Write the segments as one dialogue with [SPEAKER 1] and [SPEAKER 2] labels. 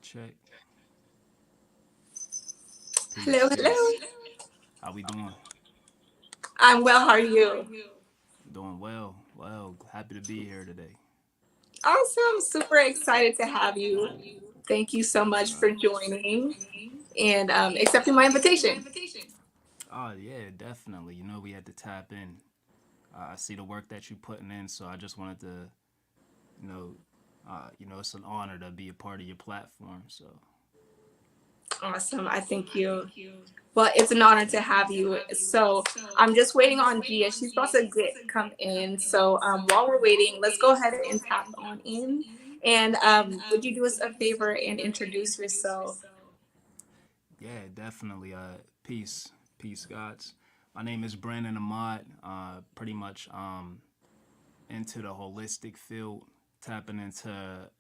[SPEAKER 1] Check.
[SPEAKER 2] Hello,
[SPEAKER 1] Peace,
[SPEAKER 2] hello.
[SPEAKER 1] peace. How we doing?
[SPEAKER 2] I'm well. How are you?
[SPEAKER 1] Doing well. Well, happy to be here today.
[SPEAKER 2] Awesome. Super excited to have you. Thank you so much for joining and accepting my invitation.
[SPEAKER 1] Oh yeah, definitely. We had to tap in. I see the work that you're putting in, so I just wanted to, you know, it's an honor to be a part of your platform. So
[SPEAKER 2] Awesome. I thank you. Well, it's an honor to have you. So I'm just waiting on Gia. She's about to come in. So while we're waiting, let's go ahead and tap on in. And would you do us a favor and introduce yourself?
[SPEAKER 1] yeah, definitely. Peace, peace, gods. My name is Brandon Ahmaud. Pretty much into the holistic field, tapping into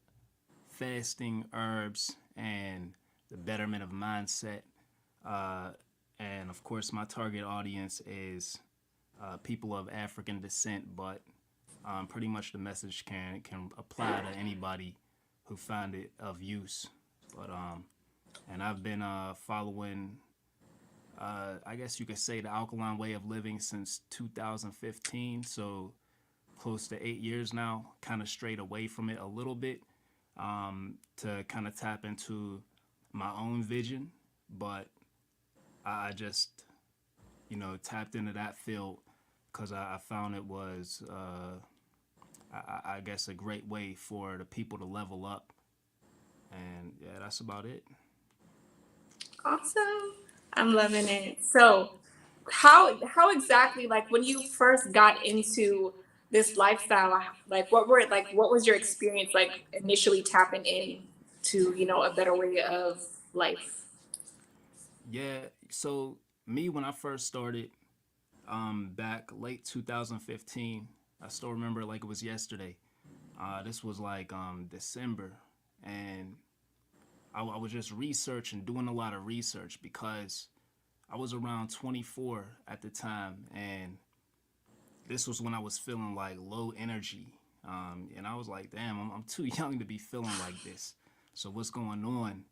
[SPEAKER 1] fasting, herbs, and the betterment of mindset. Uh, and of course, my target audience is people of African descent, but pretty much the message can apply to anybody who find it of use. But and I've been following, I guess you could say, the alkaline way of living since 2015. So close to 8 years now. Kind of strayed away from it a little bit to kind of tap into my own vision, but I just tapped into that field because I found it was I guess a great way for the people to level up, and yeah, that's about it.
[SPEAKER 2] Awesome. I'm loving it. So how exactly, like, when you first got into this lifestyle, like what was your experience like initially tapping in to a better way of life?
[SPEAKER 1] Yeah, so me when I first started back late 2015, I still remember it like it was yesterday. This was like December, and I was just researching, doing a lot of research because I was around 24 at the time, and this was when I was feeling like low energy. And I was like, damn, I'm too young to be feeling like this. So what's going on?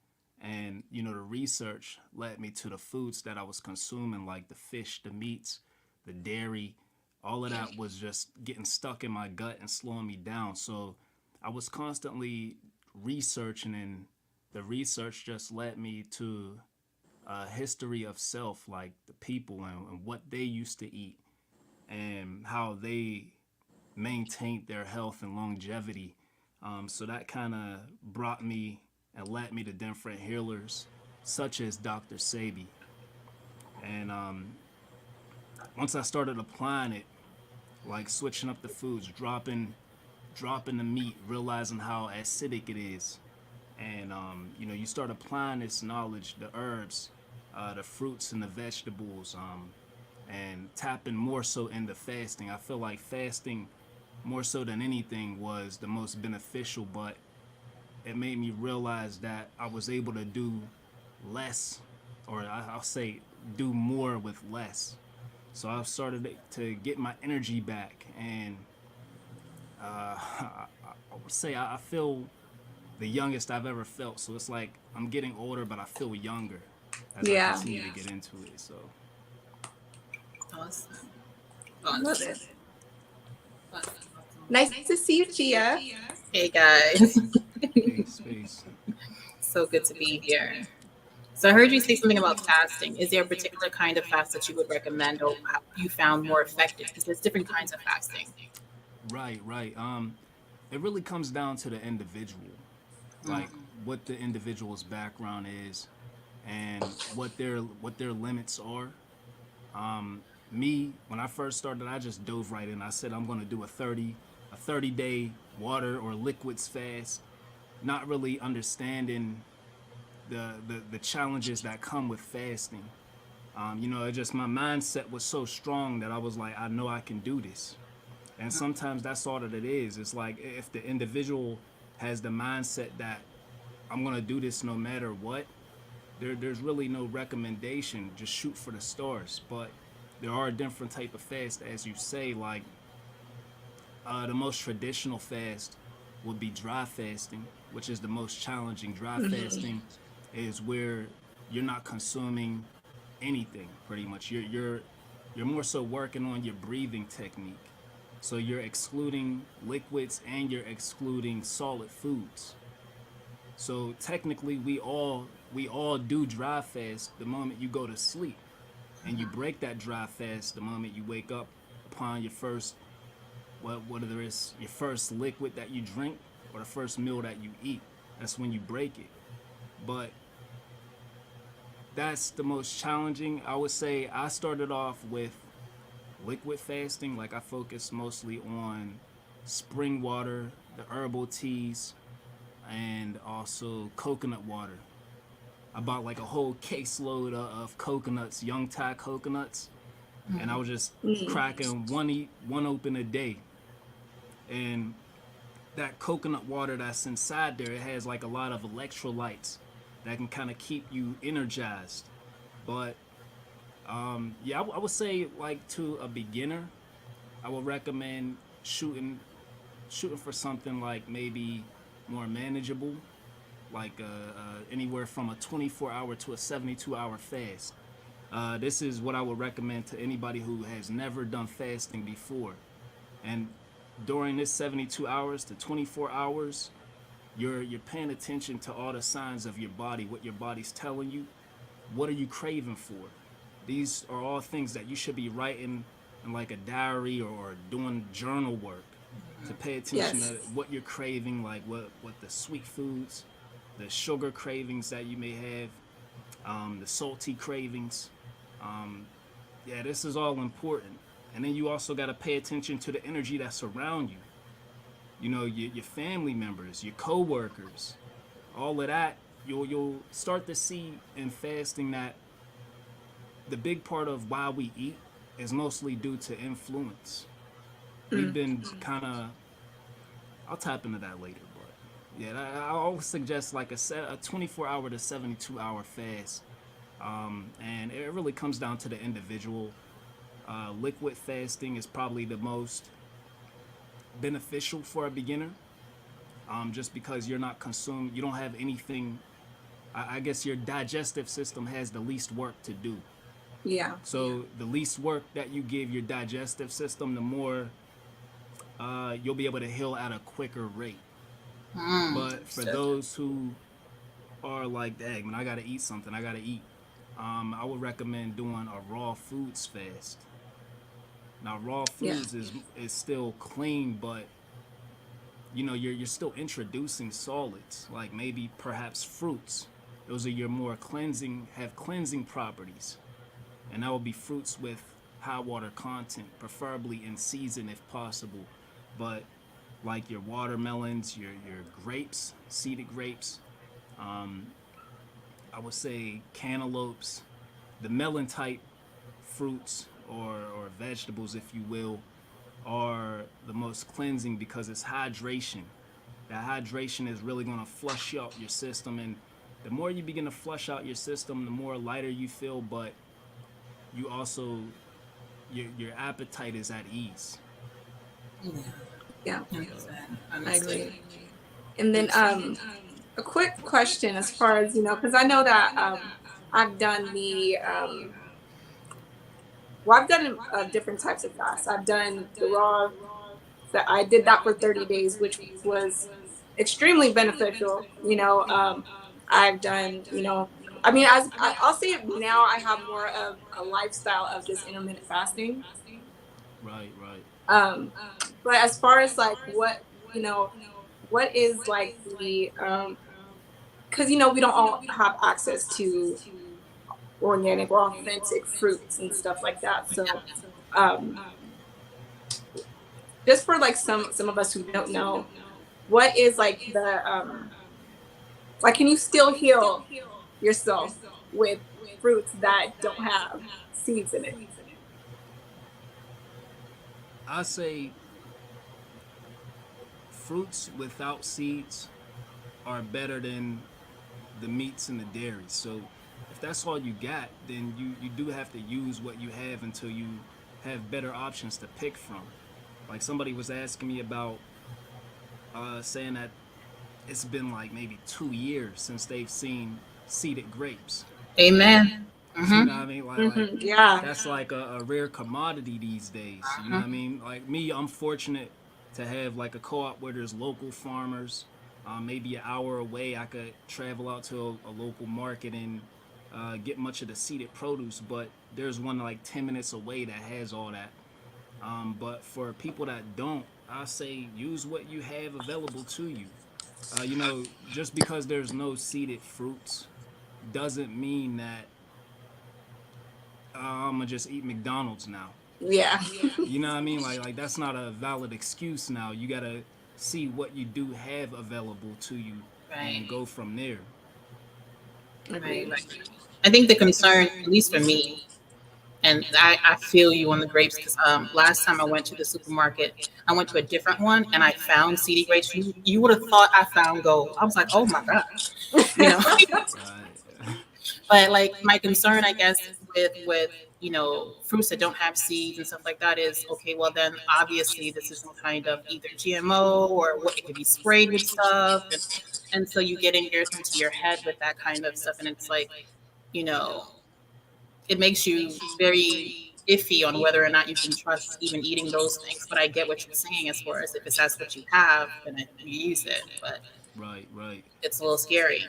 [SPEAKER 1] And the research led me to the foods that I was consuming, like the fish, the meats, the dairy. All of that was just getting stuck in my gut and slowing me down. So I was constantly researching, and the research just led me to a history of self, like the people and what they used to eat and how they maintained their health and longevity. So that kind of brought me and led me to different healers, such as Dr. Sabi. And once I started applying it, like switching up the foods, dropping the meat, realizing how acidic it is, and you start applying this knowledge, the herbs, the fruits and the vegetables, and tapping more so into fasting. I feel like fasting more so than anything was the most beneficial, but it made me realize that I was able to do less, or I'll say do more with less. So I started to get my energy back, and I would say I feel the youngest I've ever felt. So it's like I'm getting older, but I feel younger as I
[SPEAKER 2] Yeah,
[SPEAKER 1] continue to get into it. So
[SPEAKER 3] Awesome.
[SPEAKER 2] I love
[SPEAKER 3] Awesome.
[SPEAKER 2] it. Nice to see you, Gia.
[SPEAKER 3] Hey guys.
[SPEAKER 1] peace, peace.
[SPEAKER 3] So good to be here. So I heard you say something about fasting. Is there a particular kind of fast that you would recommend or you found more effective? Because there's different kinds of fasting.
[SPEAKER 1] Right, right. It really comes down to the individual, like what the individual's background is, and what their limits are. Me, when I first started, I just dove right in. I said I'm going to do a 30 day water or liquids fast, not really understanding the challenges that come with fasting. It just my mindset was so strong that I was like, I know I can do this. And sometimes that's all that it is. It's like if the individual has the mindset that I'm gonna do this no matter what, there's really no recommendation. Just shoot for the stars. But there are different type of fasts, as you say, like the most traditional fast would be dry fasting, which is the most challenging. Dry fasting is where you're not consuming anything pretty much. You're more so working on your breathing technique. So you're excluding liquids and you're excluding solid foods. So technically we all do dry fast the moment you go to sleep. And you break that dry fast the moment you wake up upon your first whether it's your first liquid that you drink or the first meal that you eat. That's when you break it. But that's the most challenging. I would say I started off with liquid fasting. Like I focused mostly on spring water, the herbal teas, and also coconut water. I bought like a whole caseload of coconuts, young Thai coconuts, and I was just cracking one open a day. And that coconut water that's inside there, it has like a lot of electrolytes that can kind of keep you energized. But yeah, I would say like to a beginner, I would recommend shooting for something like maybe more manageable, like anywhere from a 24-hour to a 72-hour fast. This is what I would recommend to anybody who has never done fasting before. And during this 72 hours to 24 hours, you're paying attention to all the signs of your body, what your body's telling you. What are you craving for? These are all things that you should be writing in like a diary or doing journal work to pay attention
[SPEAKER 2] Yes.
[SPEAKER 1] to what you're craving, like what the sweet foods, the sugar cravings that you may have, the salty cravings. Um, yeah, this is all important. And then you also got to pay attention to the energy that's around you. You know, your family members, your coworkers, all of that. You'll start to see in fasting that the big part of why we eat is mostly due to influence. We've been kind of. I'll tap into that later, but yeah, I always suggest like a 24-hour to 72-hour fast, and it really comes down to the individual. Liquid fasting is probably the most beneficial for a beginner, just because you're not consumed, you don't have anything. I guess your digestive system has the least work to do.
[SPEAKER 2] Yeah.
[SPEAKER 1] So the least work that you give your digestive system, the more you'll be able to heal at a quicker rate. But for
[SPEAKER 3] Understood.
[SPEAKER 1] those who are like, dang, man, I gotta eat something, I gotta eat. I would recommend doing a raw foods fast. Now, raw
[SPEAKER 2] Yeah.
[SPEAKER 1] foods is still clean, but you're still introducing solids, like maybe perhaps fruits. Those are your more cleansing, have cleansing properties, and that would be fruits with high water content, preferably in season if possible. But like your watermelons, your grapes, seeded grapes, um, I would say cantaloupes, the melon type fruits or vegetables, if you will, are the most cleansing because it's hydration. That hydration is really going to flush out your system, and the more you begin to flush out your system, the more lighter you feel, but you also your appetite is at ease.
[SPEAKER 3] Yeah.
[SPEAKER 2] Yeah.
[SPEAKER 3] Understand.
[SPEAKER 2] I
[SPEAKER 3] Understood.
[SPEAKER 2] agree. And then a quick question as far as, because I know that I've done I've done different types of fasts. I've done the raw, that I did that for 30 days, which was extremely beneficial. I've done, I mean, I'll say now I have more of a lifestyle of just intermittent fasting.
[SPEAKER 1] Right, right.
[SPEAKER 2] Um, but as far as like you know, what is like because we don't all have access to organic or authentic fruits and stuff like that. So um, just for like some of us who don't know, what is like the like, can you still heal yourself with fruits that don't have seeds in it?
[SPEAKER 1] I say fruits without seeds are better than the meats and the dairy. So if that's all you got, then you do have to use what you have until you have better options to pick from. Like somebody was asking me about saying that it's been like maybe 2 years since they've seen seeded grapes.
[SPEAKER 3] Amen.
[SPEAKER 1] You
[SPEAKER 3] Mm-hmm.
[SPEAKER 1] know what I mean? Like
[SPEAKER 2] Yeah.
[SPEAKER 1] that's like a rare commodity these days. You know what I mean? Like me, I'm fortunate to have like a co-op where there's local farmers. Maybe an hour away, I could travel out to a local market and get much of the seeded produce. But there's one like 10 minutes away that has all that. But for people that don't, I say use what you have available to you. Just because there's no seeded fruits doesn't mean that I'm gonna just eat McDonald's now.
[SPEAKER 2] Yeah.
[SPEAKER 1] You know what I mean? Like that's not a valid excuse now. You gotta see what you do have available to you and
[SPEAKER 3] Right.
[SPEAKER 1] go from there.
[SPEAKER 3] Right.
[SPEAKER 2] Agreed.
[SPEAKER 3] Right. I think the concern, at least for me, and I feel you on the grapes because last time I went to the supermarket, I went to a different one and I found CD grapes. You would have thought I found gold. I was like, oh my god, you know.
[SPEAKER 1] Right.
[SPEAKER 3] But like my concern, I guess, with fruits that don't have seeds and stuff like that is okay. Well, then obviously this is some kind of either GMO or what it could be sprayed with stuff, and so you get into your head with that kind of stuff, and it's like you know it makes you very iffy on whether or not you can trust even eating those things. But I get what you're saying as far as if it's that's what you have, then you use it. But
[SPEAKER 1] Right, right.
[SPEAKER 3] it's a little scary.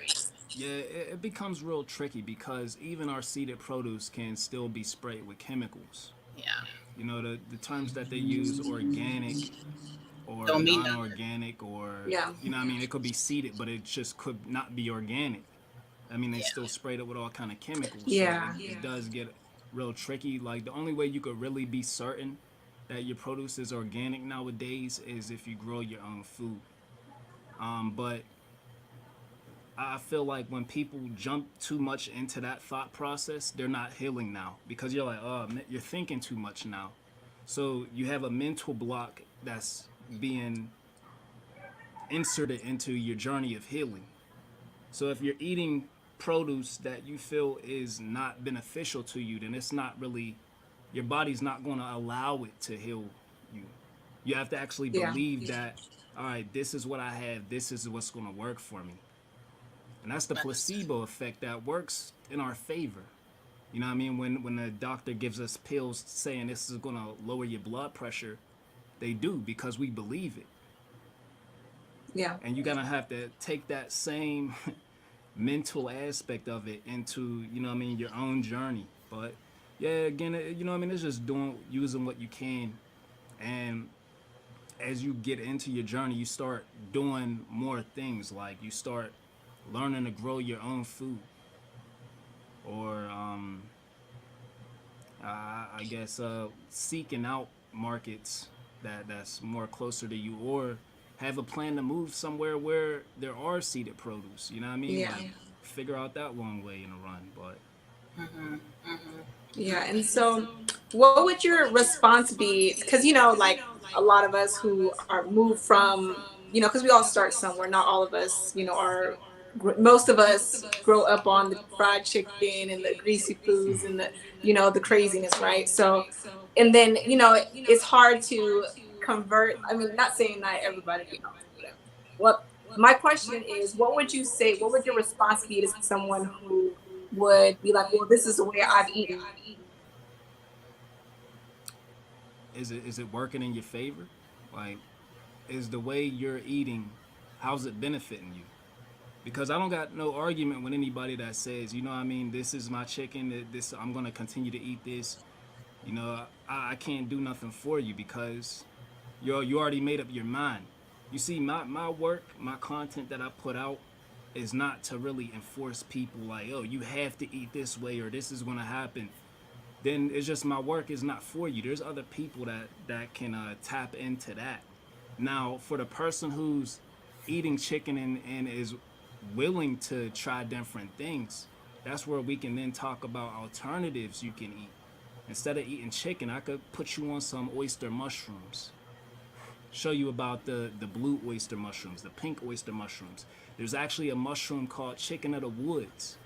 [SPEAKER 1] Yeah, it becomes real tricky because even our seeded produce can still be sprayed with chemicals.
[SPEAKER 3] Yeah,
[SPEAKER 1] The terms that they use, organic or
[SPEAKER 3] don't mean nothing.
[SPEAKER 1] non-organic, or
[SPEAKER 2] Yeah.
[SPEAKER 1] what I mean, it could be seeded, but it just could not be organic. I mean, they
[SPEAKER 3] Yeah,
[SPEAKER 1] still sprayed it with all kind of chemicals, so
[SPEAKER 2] Yeah.
[SPEAKER 1] it does get real tricky. Like the only way you could really be certain that your produce is organic nowadays is if you grow your own food. But I feel like when people jump too much into that thought process, they're not healing now because you're like, oh, you're thinking too much now. So you have a mental block that's being inserted into your journey of healing. So if you're eating produce that you feel is not beneficial to you, then it's not really, your body's not going to allow it to heal you. You have to actually
[SPEAKER 2] Yeah.
[SPEAKER 1] believe that, all right, this is what I have, this is what's going to work for me. And that's the
[SPEAKER 3] understood.
[SPEAKER 1] placebo effect that works in our favor. You know what I mean? When the doctor gives us pills saying this is going to lower your blood pressure, they do because we believe it.
[SPEAKER 2] Yeah.
[SPEAKER 1] And you're going to have to take that same mental aspect of it into, what I mean, your own journey. But yeah, again, what I mean, it's just doing, using what you can. And as you get into your journey, you start doing more things. Like you start learning to grow your own food, or I guess seeking out markets that's more closer to you, or have a plan to move somewhere where there are seeded produce. You know what I mean?
[SPEAKER 2] Yeah.
[SPEAKER 1] Like figure out that long way in a run. But
[SPEAKER 3] Mm-hmm. Mm-hmm.
[SPEAKER 2] Yeah. And so, what would your response be? Because, like a lot of us who are moved from, because we all start somewhere, not all of us, are, most of us grow up on the fried chicken and the greasy foods and the craziness, right? So, and then, it's hard to convert. I mean, not saying not everybody, whatever. What my question is, what would you say? What would your response be to someone who would be like, well, this is the way I've eaten?
[SPEAKER 1] is it working in your favor? Like, is the way you're eating, how's it benefiting you? Because I don't got no argument with anybody that says, you know what I mean, this is my chicken, this I'm gonna continue to eat this. I can't do nothing for you because you already made up your mind. You see, my work, my content that I put out is not to really enforce people like, oh, you have to eat this way or this is gonna happen. Then it's just my work is not for you. There's other people that can tap into that. Now, for the person who's eating chicken and is willing to try different things, that's where we can then talk about alternatives you can eat. Instead of eating chicken, I could put you on some oyster mushrooms, show you about the blue oyster mushrooms, the pink oyster mushrooms. There's actually a mushroom called chicken of the woods,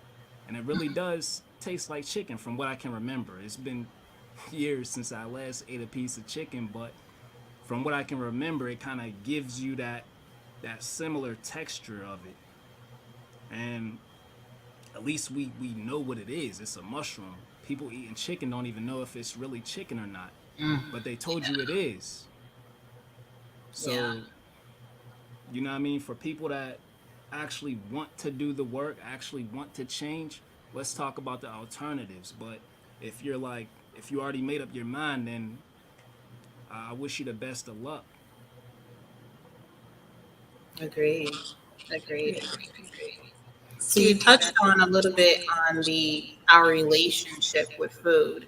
[SPEAKER 1] and it really does taste like chicken from what I can remember. It's been years since I last ate a piece of chicken, but from what I can remember, it kind of gives you that. that similar texture of it, and at least we know what it is. It's a mushroom. People eating chicken don't even know if it's really chicken or not,
[SPEAKER 3] Mm,
[SPEAKER 1] but they told you it is.
[SPEAKER 3] yeah,
[SPEAKER 1] So you know what I mean? For people that actually want to do the work, actually want to change, let's talk about the alternatives. But if you're like, if you already made up your mind, then I wish you the best of luck.
[SPEAKER 3] agreed, agreed,
[SPEAKER 2] Yeah.
[SPEAKER 3] agreed, agreed. So you
[SPEAKER 2] See,
[SPEAKER 3] touched on a little bit on the our relationship with food,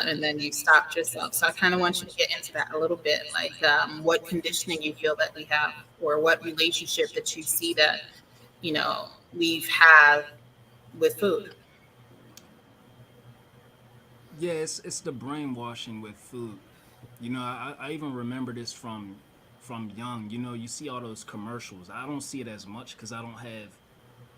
[SPEAKER 3] and then you stopped yourself. So I kind of want you to get into that a little bit, like what conditioning you feel that we have, or what relationship that you see that you know we've had with food.
[SPEAKER 1] Yeah, it's the brainwashing with food. You know, I even remember this from young. You know, you see all those commercials. I don't see it as much because I don't have,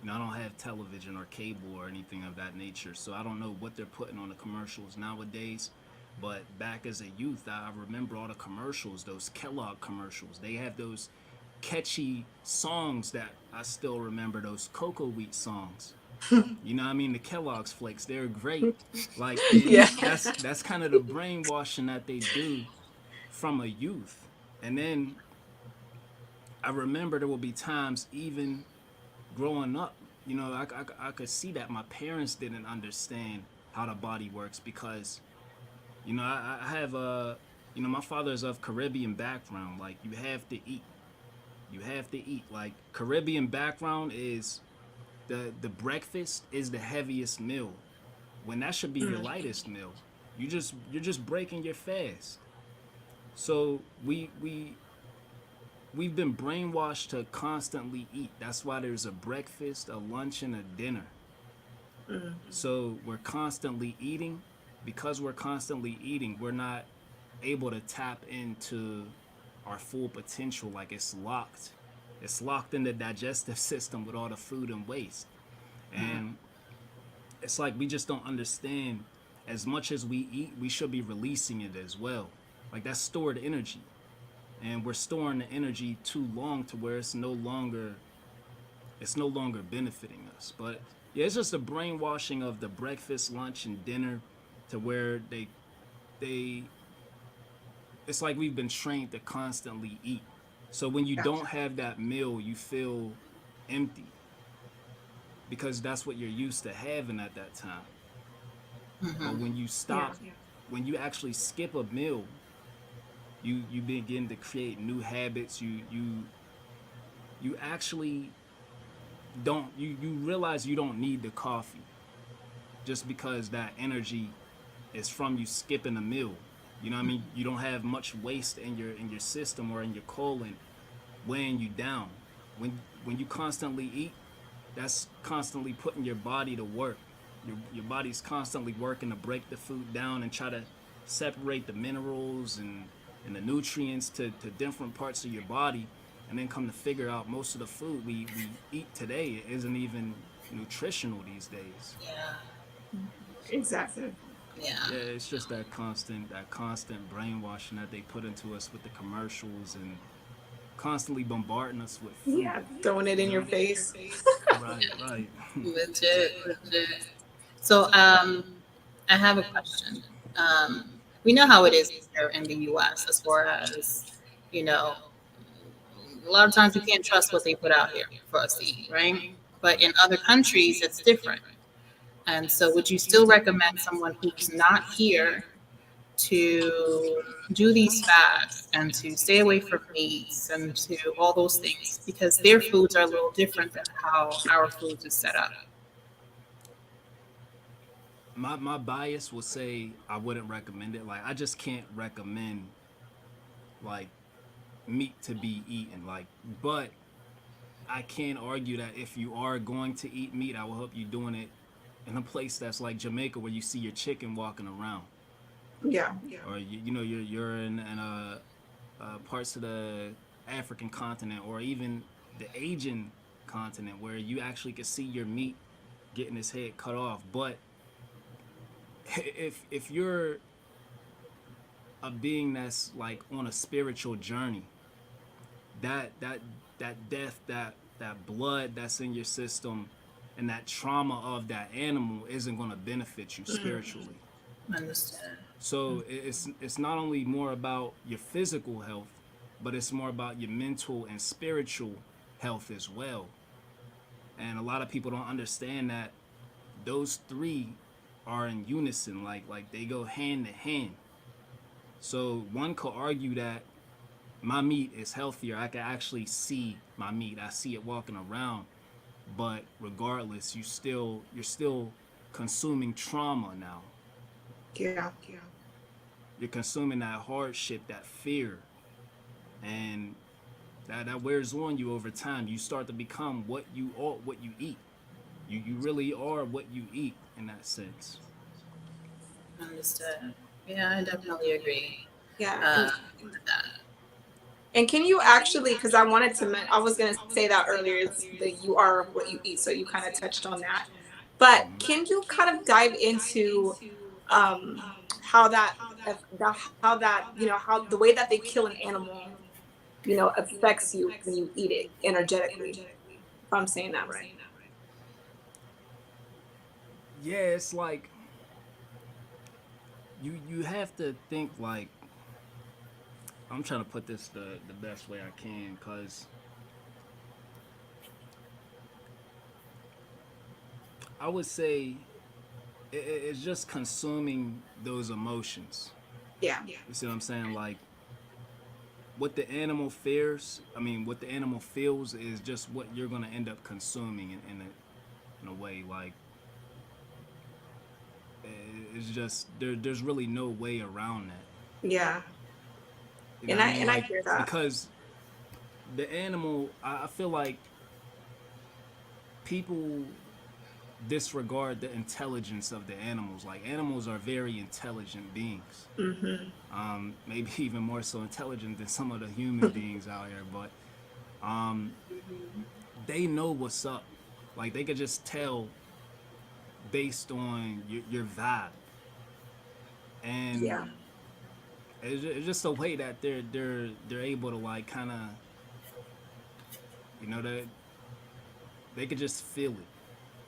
[SPEAKER 1] you know, I don't have television or cable or anything of that nature. So I don't know what they're putting on the commercials nowadays. But back as a youth, I remember all the commercials, those Kellogg commercials. They have those catchy songs that I still remember, those cocoa wheat songs. You know what I mean? The Kellogg's flakes, they're great. Like, and
[SPEAKER 2] yeah.
[SPEAKER 1] that's kind of the brainwashing that they do from a youth. And then I remember there will be times even growing up, you know, I could see that my parents didn't understand how the body works because, you know, I have a, you know, my father is of Caribbean background. Like, you have to eat. You have to eat. Like, Caribbean background is the breakfast is the heaviest meal when that should be your
[SPEAKER 2] Mm,
[SPEAKER 1] lightest meal. You're just breaking your fast. So we've been brainwashed to constantly eat. That's why there's a breakfast, a lunch, and a dinner.
[SPEAKER 2] mm,
[SPEAKER 1] So we're constantly eating. Because we're constantly eating, we're not able to tap into our full potential. Like, it's locked. It's locked in the digestive system with all the food and waste. And it's like we just don't understand, as much as we eat, we should be releasing it as well. Like, that's stored energy. And we're storing the energy too long to where it's no longer benefiting us. But yeah, it's just a brainwashing of the breakfast, lunch, and dinner to where they it's like we've been trained to constantly eat. So when you don't
[SPEAKER 2] gotcha.
[SPEAKER 1] have that meal, you feel empty because that's what you're used to having at that time. But when you
[SPEAKER 2] Yeah.
[SPEAKER 1] stop, when you actually skip a meal, you begin to create new habits. You actually don't you realize you don't need the coffee just because that energy is from you skipping a meal. You know what I mean? You don't have much waste in your system or in your colon weighing you down. When you constantly eat, that's constantly putting your body to work. Your body's constantly working to break the food down and try to separate the minerals and the nutrients to different parts of your body, and then come to figure out most of the food we eat today isn't even nutritional these days.
[SPEAKER 3] Yeah,
[SPEAKER 2] Exactly.
[SPEAKER 3] yeah.
[SPEAKER 1] Yeah, it's just that constant brainwashing that they put into us with the commercials and constantly bombarding us with food.
[SPEAKER 2] Yeah. Throwing it
[SPEAKER 1] You
[SPEAKER 2] in your
[SPEAKER 1] know?
[SPEAKER 2] face.
[SPEAKER 1] Right, right.
[SPEAKER 3] Legit, legit. So, I have a question. Um, we know how it is here in the U.S. as far as you know. A lot of times we can't trust what they put out here for us to eat, right? But
[SPEAKER 1] Right.
[SPEAKER 3] in other countries, it's different. And so, would you still recommend someone who's not here to do these fasts and to stay away from meats and to all those things because their foods are a little different than how our foods is set up?
[SPEAKER 1] My bias will say I wouldn't recommend it. Like, I just can't recommend like meat to be eaten. Like, but I can argue that if you are going to eat meat, I will hope you doing it in a place that's like Jamaica where you see your chicken walking around,
[SPEAKER 2] Yeah.
[SPEAKER 1] or you know you're in parts of the African continent or even the Asian continent where you actually can see your meat getting its head cut off. But if you're a being that's like on a spiritual journey, that that death, that blood that's in your system, and that trauma of that animal isn't going to benefit you spiritually.
[SPEAKER 3] Understand.
[SPEAKER 1] So it's not only more about your physical health, but it's more about your mental and spiritual health as well. And a lot of people don't understand that those three are in unison, like they go hand to hand. So one could argue that my meat is healthier. I can actually see my meat. I see it walking around. But regardless, you're still consuming trauma now.
[SPEAKER 2] Yeah.
[SPEAKER 1] You're consuming that hardship, that fear, and that wears on you over time. You start to become what you eat. You really are what you eat in that sense.
[SPEAKER 3] Understood. Yeah, I definitely agree
[SPEAKER 2] Yeah.
[SPEAKER 3] with that.
[SPEAKER 2] And can you actually, because I wanted to, I was going to say that earlier, is that you are what you eat. So you kind of touched on that. But can you kind of dive into how that, how that, how the way that they kill an animal, affects you when you eat it energetically, if I'm saying that right?
[SPEAKER 1] Yeah, it's like you have to think like I'm trying to put this the best way I can because I would say it's just consuming those emotions.
[SPEAKER 2] Yeah.
[SPEAKER 1] You see what I'm saying? Like what the animal fears, I mean, what the animal feels is just what you're gonna end up consuming in a way. Like it's just there's really no way around that.
[SPEAKER 2] Yeah.
[SPEAKER 1] You know
[SPEAKER 2] And
[SPEAKER 1] what I
[SPEAKER 2] I
[SPEAKER 1] mean?
[SPEAKER 2] and I
[SPEAKER 1] Like
[SPEAKER 2] hear that.
[SPEAKER 1] because the animal, I feel like people disregard the intelligence of the animals. Like animals are very intelligent beings.
[SPEAKER 2] Hmm.
[SPEAKER 1] Maybe even more so intelligent than some of the human beings out here. But um, they know what's up. Like they could just tell based on your vibe, and
[SPEAKER 2] Yeah.
[SPEAKER 1] it's just a way that they're able to like kind of you know they could just feel it.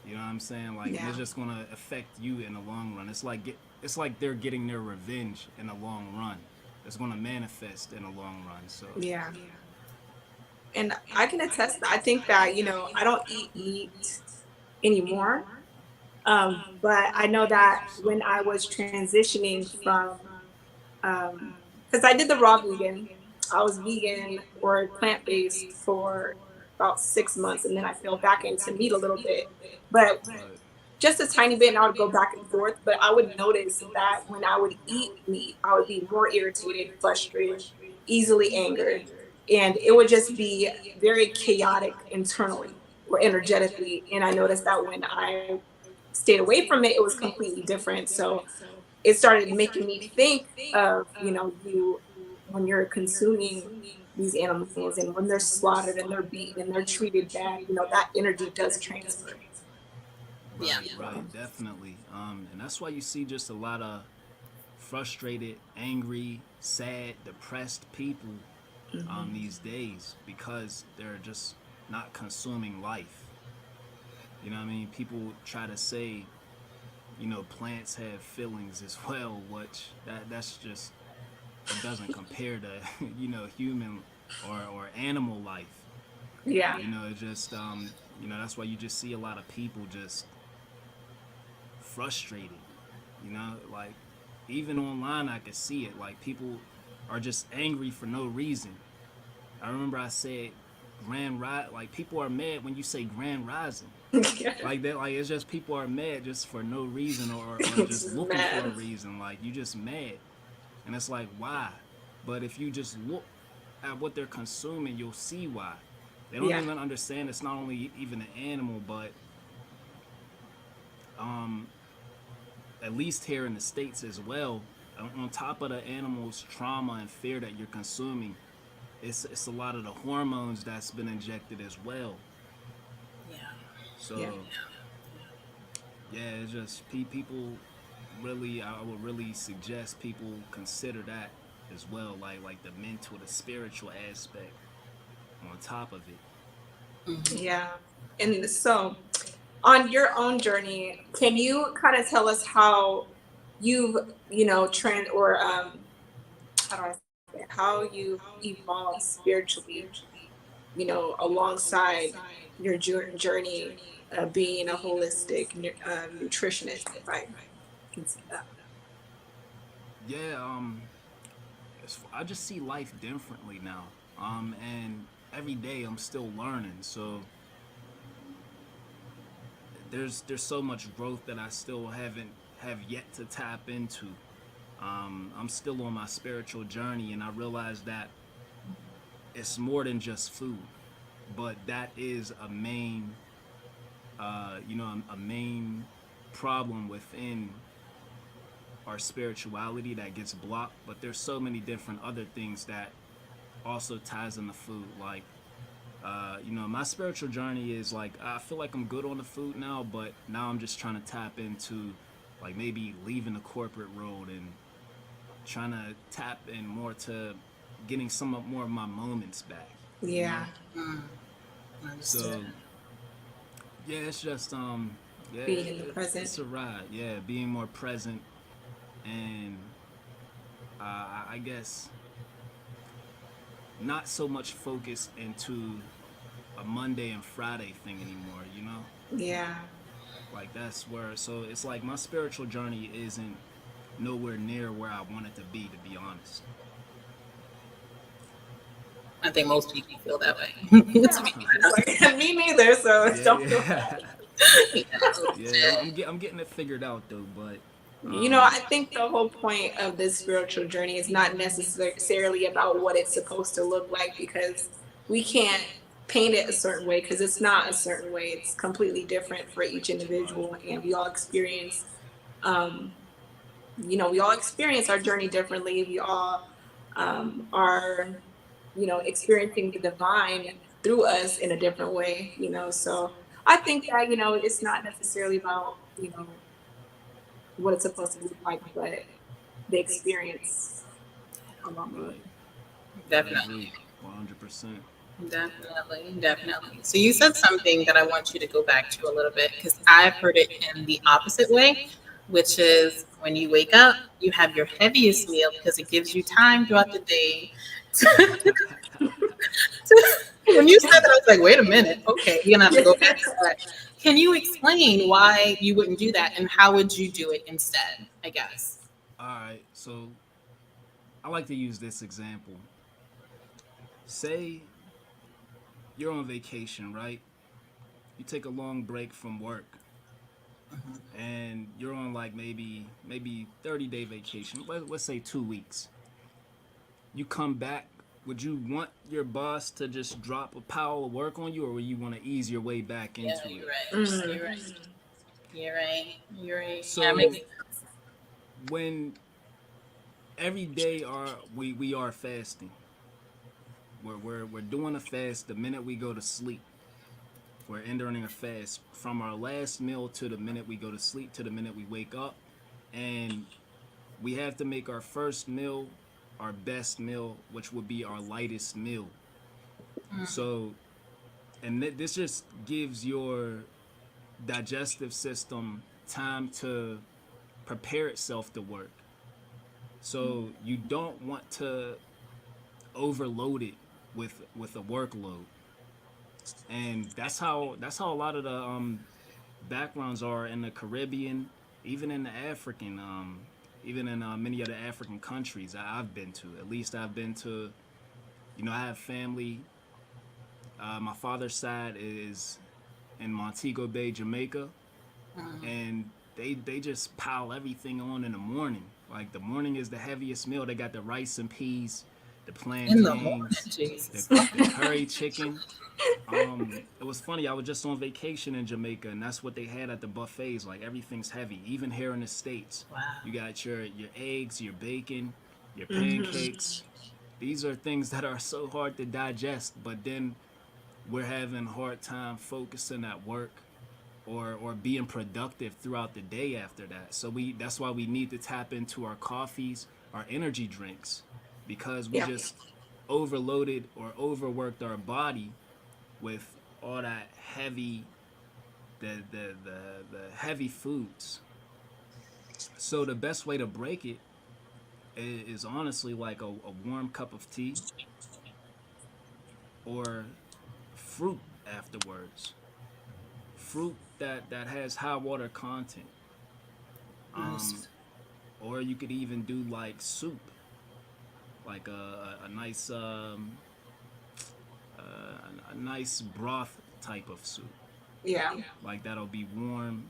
[SPEAKER 1] You know what I'm saying? Like, and
[SPEAKER 2] Yeah.
[SPEAKER 1] it's just gonna affect you in the long run. It's like they're getting their revenge in the long run. It's gonna manifest in the long run. So,
[SPEAKER 2] Yeah. And I can attest that I think that, I don't eat meat anymore. But I know that when I was transitioning from, because I did the raw vegan, I was vegan or plant based for about 6 months, and then I fell back into meat a little bit, but
[SPEAKER 1] right,
[SPEAKER 2] just a tiny bit, and I would go back and forth. But I would notice that when I would eat meat, I would be more irritated, frustrated, easily angered, and it would just be very chaotic internally or energetically. And I noticed that when I stayed away from it, it was completely different. So it started making me think of, you when you're consuming these animals and when they're slaughtered and they're beaten and they're treated bad, that energy does transfer.
[SPEAKER 3] Yeah.
[SPEAKER 1] right, definitely. And that's why you see just a lot of frustrated, angry, sad, depressed people
[SPEAKER 2] Mhm.
[SPEAKER 1] these days because they're just not consuming life. You know what I mean? People try to say, plants have feelings as well, which that's just it doesn't compare to human or animal life.
[SPEAKER 2] Yeah.
[SPEAKER 1] It just that's why you just see a lot of people just frustrated. Like even online I could see it. Like people are just angry for no reason. I remember I said grand rise. Like people are mad when you say grand rising. Like that, like it's just people are mad just for no reason or just
[SPEAKER 2] Just
[SPEAKER 1] looking for a
[SPEAKER 2] mad.
[SPEAKER 1] reason. Like you just mad, and it's like why? But if you just look at what they're consuming, you'll see why. They don't
[SPEAKER 2] Yeah.
[SPEAKER 1] even understand it's not only even an animal, but um, at least here in the states as well. On top of the animal's trauma and fear that you're consuming, it's a lot of the hormones that's been injected as well.
[SPEAKER 3] Yeah.
[SPEAKER 2] Yeah.
[SPEAKER 1] So yeah, it's just people really. I would really suggest people consider that as well, like the mental, the spiritual aspect. on top of it.
[SPEAKER 2] Yeah. And so, on your own journey, can you kind of tell us how you've, trend or how do I say it? How you've evolved spiritually, alongside your journey being a holistic nutritionist, if I can say that.
[SPEAKER 1] Yeah, I just see life differently now. And every day I'm still learning. So there's so much growth that I still haven't have yet to tap into. I'm still on my spiritual journey, and I realize that it's more than just food, but that is a main, a main problem within our spirituality that gets blocked. But there's so many different other things that also ties into food, like my spiritual journey is like I feel like I'm good on the food now, but now I'm just trying to tap into like maybe leaving the corporate road and trying to tap in more to getting some more of my moments back, you know?
[SPEAKER 2] Yeah,
[SPEAKER 3] Understood.
[SPEAKER 1] So yeah, it's just yeah,
[SPEAKER 2] being in the present.
[SPEAKER 1] it's a ride. Yeah, being more present and I guess not so much focused into a Monday and Friday thing anymore, you know?
[SPEAKER 2] Yeah,
[SPEAKER 1] Like that's where so it's like my spiritual journey isn't nowhere near where I want it to be honest.
[SPEAKER 3] I think most people feel that way. To be
[SPEAKER 2] it's like me neither. So
[SPEAKER 1] Yeah,
[SPEAKER 2] don't feel
[SPEAKER 1] yeah.
[SPEAKER 2] bad.
[SPEAKER 1] Yeah, I'm getting it figured out though, but
[SPEAKER 2] I think the whole point of this spiritual journey is not necessarily about what it's supposed to look like, because we can't paint it a certain way because it's not a certain way. It's completely different for each individual, and um, we all experience our journey differently. We all are, experiencing the divine through us in a different way. So I think that it's not necessarily about what it's supposed to look like, but the experience along the way.
[SPEAKER 1] right. I
[SPEAKER 3] Definitely.
[SPEAKER 1] agree 100%.
[SPEAKER 3] Definitely, definitely. So you said something that I want you to go back to a little bit because I've heard it in the opposite way, which is when you wake up, you have your heaviest meal because it gives you time throughout the day. When you said that, I was like, wait a minute. Okay, we're gonna have to go back to that. Can you explain why you wouldn't do that and how would you do it instead? I guess.
[SPEAKER 1] All right. So I like to use this example. Say you're on vacation, right? You take a long break from work and you're on like maybe 30-day vacation. Let's say 2 weeks. You come back, would you want your boss to just drop a pile of work on you, or would you want to ease your way back
[SPEAKER 3] Yeah,
[SPEAKER 1] into
[SPEAKER 3] you're
[SPEAKER 1] it?
[SPEAKER 3] right.
[SPEAKER 2] Mhm.
[SPEAKER 3] You're right. You're right. You're right. Yeah, it makes
[SPEAKER 1] So when every day we are fasting, we're doing a fast. The minute we go to sleep, we're entering a fast from our last meal to the minute we go to sleep to the minute we wake up, and we have to make our first meal our best meal, which would be our lightest meal. So, and this just gives your digestive system time to prepare itself to work. So you don't want to overload it with a workload, and that's how a lot of the backgrounds are in the Caribbean, even in the African, even in many of the African countries I've been to. At least I've been to. I have family. My father's side is in Montego Bay, Jamaica, and they just pile everything on in the morning. Like the morning is the heaviest meal. They got the rice and peas, the
[SPEAKER 3] in the morning,
[SPEAKER 1] plantains,
[SPEAKER 3] Jesus.
[SPEAKER 1] the curry chicken. It was funny. I was just on vacation in Jamaica, and that's what they had at the buffets. Like everything's heavy. Even here in the states,
[SPEAKER 3] Wow.
[SPEAKER 1] you got your eggs, your bacon, your
[SPEAKER 2] Mhm.
[SPEAKER 1] pancakes. These are things that are so hard to digest, but then we're having a hard time focusing at work or being productive throughout the day after that. So that's why we need to tap into our coffees, our energy drinks, because we
[SPEAKER 2] Yeah.
[SPEAKER 1] just overloaded or overworked our body with all that heavy the heavy foods. So the best way to break it is honestly like a warm cup of tea or fruit afterwards. Fruit that has high water content. Um,
[SPEAKER 3] Understood.
[SPEAKER 1] or you could even do like soup, like a nice a nice broth type of soup.
[SPEAKER 2] Yeah.
[SPEAKER 1] Like that'll be warm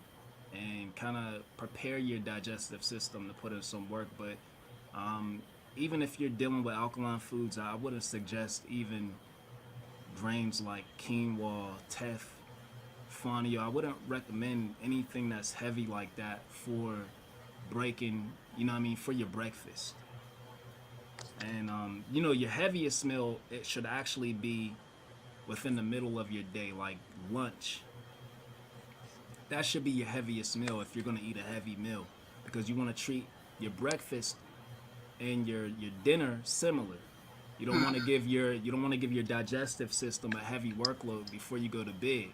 [SPEAKER 1] and kind of prepare your digestive system to put in some work. But um, even if you're dealing with alkaline foods, I wouldn't suggest even grains like quinoa, teff, fonio. I wouldn't recommend anything that's heavy like that for breaking, you know what I mean, for your breakfast. And your heaviest meal it should actually be within the middle of your day, like lunch. That should be your heaviest meal if you're gonna eat a heavy meal, because you want to treat your breakfast and your dinner similar. You don't want to give your digestive system a heavy workload before you go to bed.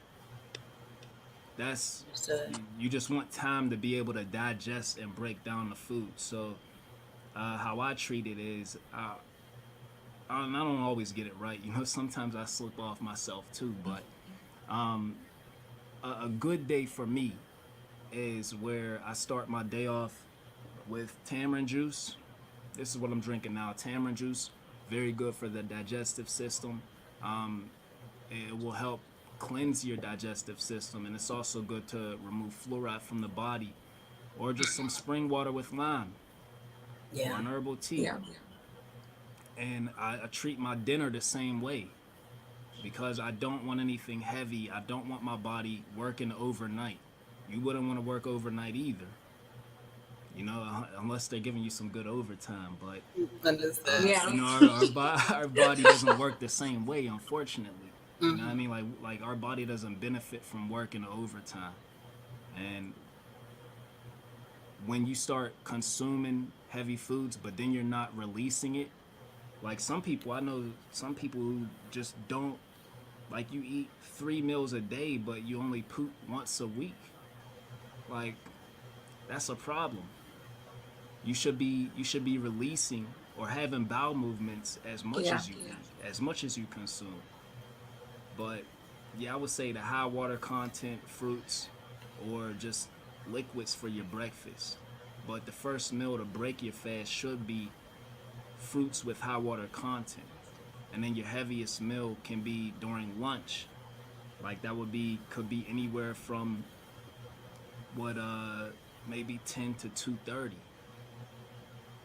[SPEAKER 1] That's
[SPEAKER 3] Understood.
[SPEAKER 1] you just want time to be able to digest and break down the food. So how I treat it is I don't always get it right. Sometimes I slip off myself too. But a good day for me is where I start my day off with tamarind juice. This is what I'm drinking now. Tamarind juice, very good for the digestive system. Um, it will help cleanse your digestive system, and it's also good to remove fluoride from the body, or just some spring water with lime or
[SPEAKER 3] Yeah.
[SPEAKER 1] an herbal tea.
[SPEAKER 2] Yeah.
[SPEAKER 1] And I treat my dinner the same way because I don't want anything heavy. I don't want my body working overnight. You wouldn't want to work overnight either, unless they're giving you some good overtime. But
[SPEAKER 3] Understood.
[SPEAKER 2] Yeah.
[SPEAKER 1] our body doesn't work the same way, unfortunately. You know what I mean? Like our body doesn't benefit from working overtime. And when you start consuming heavy foods, but then you're not releasing it, like I know some people who just don't, like, you eat 3 meals a day, but you only poop once a week. Like, that's a problem. You should be releasing or having bowel movements as much
[SPEAKER 2] Yeah.
[SPEAKER 1] as you eat, as much as you consume. But yeah, I would say the high water content fruits or just liquids for your breakfast. But the first meal to break your fast should be fruits with high water content. And then your heaviest meal can be during lunch. Like that could be anywhere from what maybe 10 to 2:30.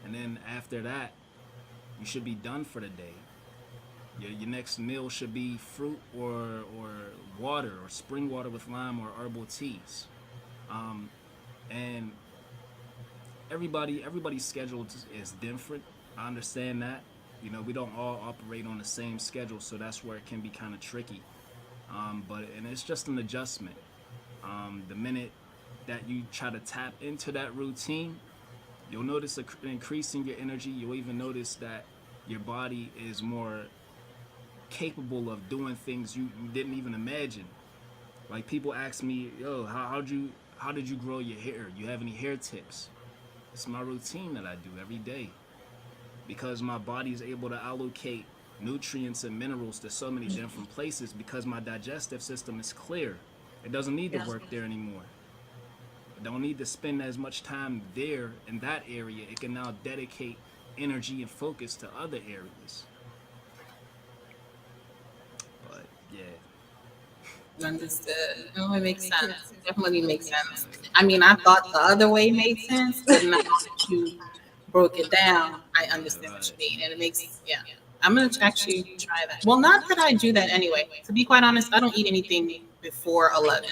[SPEAKER 1] And then after that, you should be done for the day. Your next meal should be fruit or water or spring water with lime or herbal teas. Um, and everybody's schedule is different. I understand that. We don't all operate on the same schedule, so that's where it can be kind of tricky. But it's just an adjustment. The minute that you try to tap into that routine, you'll notice an increase in your energy. You'll even notice that your body is more capable of doing things you didn't even imagine. Like people ask me, "Yo, how did you grow your hair? You have any hair tips?" It's my routine that I do every day because my body is able to allocate nutrients and minerals to so many different places because my digestive system is clear. It doesn't need to
[SPEAKER 2] Yeah.
[SPEAKER 1] work there anymore. It don't need to spend as much time there in that area. It can now dedicate energy and focus to other areas. But yeah,
[SPEAKER 3] Understood. No, it makes sense.
[SPEAKER 2] Yeah.
[SPEAKER 3] It definitely makes sense. I mean, I thought the other way made sense, but now that you broke it down, I understand what
[SPEAKER 1] right.
[SPEAKER 3] you mean. And it makes, yeah. I'm going to actually try that. Well, not that I do that anyway. To be quite honest, I don't eat anything before 11.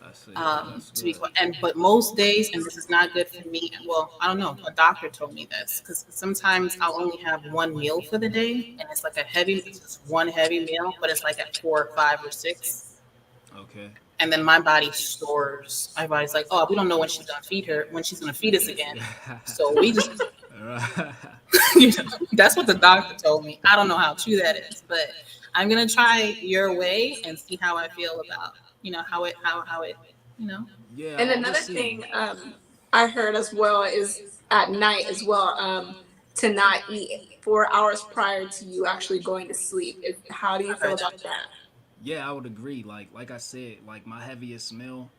[SPEAKER 1] I see. That's
[SPEAKER 3] To be
[SPEAKER 1] good.
[SPEAKER 3] quite, but most days, and this is not good for me. Well, I don't know. A doctor told me this because sometimes I'll only have one meal for the day, and it's like it's just one heavy meal, but it's like at 4 or 5 or 6.
[SPEAKER 1] Okay.
[SPEAKER 3] And then my body stores. My body's like, oh, we don't know when she's gonna feed her, when she's gonna feed us again. So we just
[SPEAKER 1] Right.
[SPEAKER 3] You know, that's what the doctor told me. I don't know how true that is, but I'm gonna try your way and see how I feel about, how it, you know.
[SPEAKER 1] Yeah,
[SPEAKER 2] And
[SPEAKER 1] I would
[SPEAKER 2] another
[SPEAKER 1] say.
[SPEAKER 2] thing I heard as well is at night as well, to not eat 4 hours prior to you actually going to sleep. How do you
[SPEAKER 3] I
[SPEAKER 2] feel
[SPEAKER 3] heard that
[SPEAKER 2] about
[SPEAKER 3] too.
[SPEAKER 2] that?
[SPEAKER 1] Yeah, I would agree. Like I said, like my heaviest meal,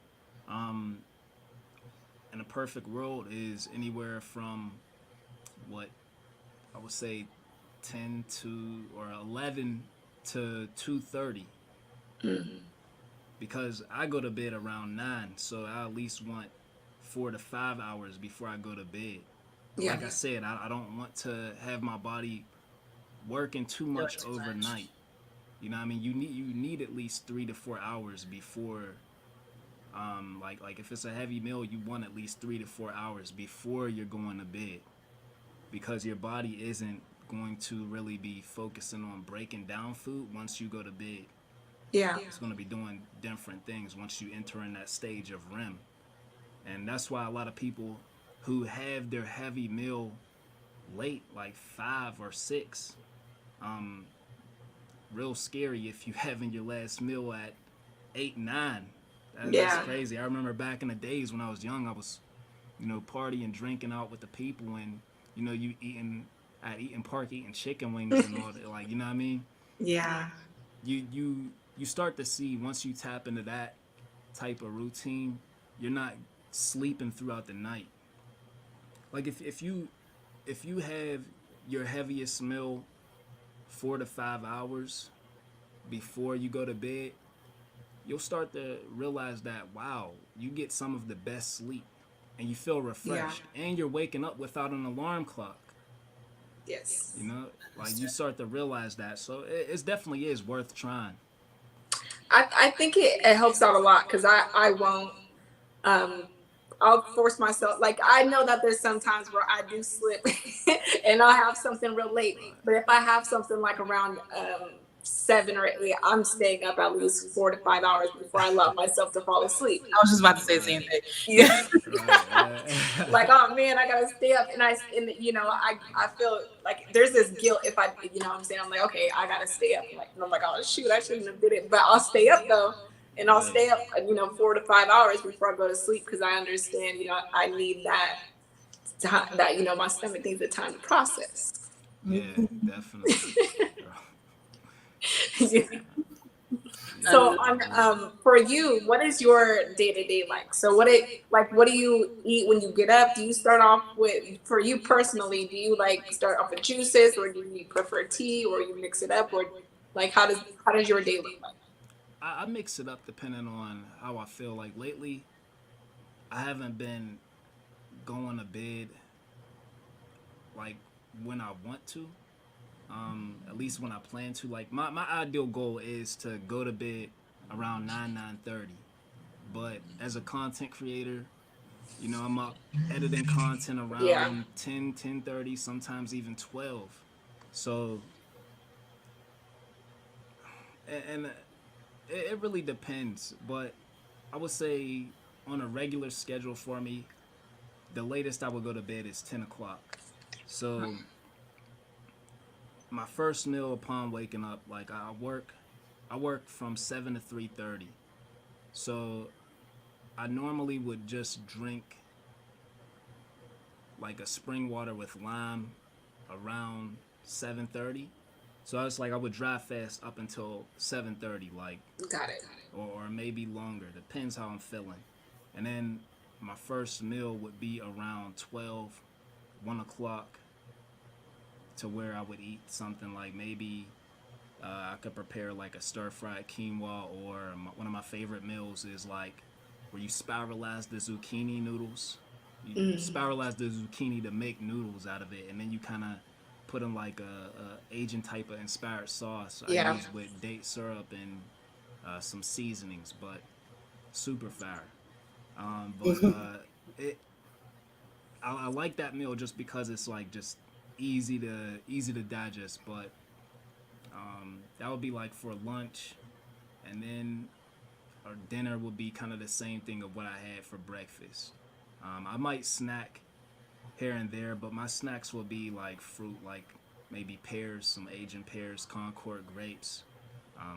[SPEAKER 1] um, in a perfect world is anywhere from what I would say 10 to 11 to 2:30,
[SPEAKER 2] Mm,
[SPEAKER 1] because I go to bed around 9, so I at least want 4 to 5 hours before I go to bed. But
[SPEAKER 2] yeah,
[SPEAKER 1] like I said, I don't want to have my body working too
[SPEAKER 3] Doing
[SPEAKER 1] much
[SPEAKER 3] too much.
[SPEAKER 1] overnight. You know what I mean? You need at least 3 to 4 hours before, like if it's a heavy meal, you want at least 3 to 4 hours before you're going to bed, because your body isn't going to really be focusing on breaking down food once you go to bed.
[SPEAKER 2] yeah,
[SPEAKER 1] It's going to be doing different things once you enter in that stage of REM. And that's why a lot of people who have their heavy meal late, like 5 or 6, um, real scary if you having your last meal at 8, 9. That's
[SPEAKER 2] yeah.
[SPEAKER 1] crazy. I remember back in the days when I was young, I was, partying, drinking out with the people, and you eating at Eaton Park, eating chicken wings and all that. Like, you know what I mean?
[SPEAKER 2] Yeah,
[SPEAKER 1] You start to see, once you tap into that type of routine, you're not sleeping throughout the night. Like if you have your heaviest meal 4 to 5 hours before you go to bed, you'll start to realize that, wow, you get some of the best sleep, and you feel
[SPEAKER 2] yeah,
[SPEAKER 1] refreshed, and you're waking up without an alarm clock.
[SPEAKER 2] yes.
[SPEAKER 1] Like you start to realize that. So it definitely is worth trying.
[SPEAKER 2] I think it helps out a lot because I won't um I'll force myself. Like I know that there's some times where I do slip and I'll have something real late. But if I have something like around 7 or 8, I'm staying up at least 4 to 5 hours before I allow myself to fall asleep.
[SPEAKER 3] I was just about to say the
[SPEAKER 1] Right.
[SPEAKER 3] same thing.
[SPEAKER 2] Yeah.
[SPEAKER 1] Right.
[SPEAKER 2] Like, oh man, I gotta stay up, and I feel like there's this guilt if I, what I'm saying, I'm like, okay, I gotta stay up, like, and I'm like, oh shoot, I shouldn't have did it, but I'll stay up though, and I'll
[SPEAKER 1] Right.
[SPEAKER 2] stay up 4 to 5 hours before I go to sleep because I understand, I need that time, that my stomach needs the time to process.
[SPEAKER 1] Yeah, definitely.
[SPEAKER 2] Yeah. So
[SPEAKER 1] Yeah, I
[SPEAKER 2] on
[SPEAKER 1] agree.
[SPEAKER 2] for you, what is your day to day like? So what do you eat when you get up? Do you start off with, for you personally, do you like start off with juices, or do you prefer tea, or you mix it up, or like how does your day look like?
[SPEAKER 1] I mix it up depending on how I feel. Like lately, I haven't been going to bed like when I want to. At least when I plan to. Like my ideal goal is to go to bed around 9, 9:30. But as a content creator, I'm up editing content
[SPEAKER 2] Yeah,
[SPEAKER 1] around 10, 10:30, sometimes even 12. So, and it really depends. But I would say on a regular schedule for me, the latest I would go to bed is 10 o'clock. So my first meal upon waking up, like I work from 7 to 3:30. So I normally would just drink like a spring water with lime around 7:30. So I was like, I would drive fast up until 7:30, like,
[SPEAKER 2] got it.
[SPEAKER 1] or maybe longer, depends how I'm feeling. And then my first meal would be around 12, 1 o'clock, to where I would eat something like maybe I could prepare like a stir fried quinoa, or one of my favorite meals is like where you spiralize the zucchini noodles. You
[SPEAKER 2] Mm,
[SPEAKER 1] spiralize the zucchini to make noodles out of it, and then you kind of put in like a Asian type of inspired sauce I
[SPEAKER 2] yeah.
[SPEAKER 1] use with date syrup and some seasonings, but super fire. But it I like that meal just because it's like just easy to digest. But that would be like for lunch, and then or dinner would be kind of the same thing of what I had for breakfast. I might snack here and there, but my snacks will be like fruit, like maybe pears, some Asian pears, Concord grapes.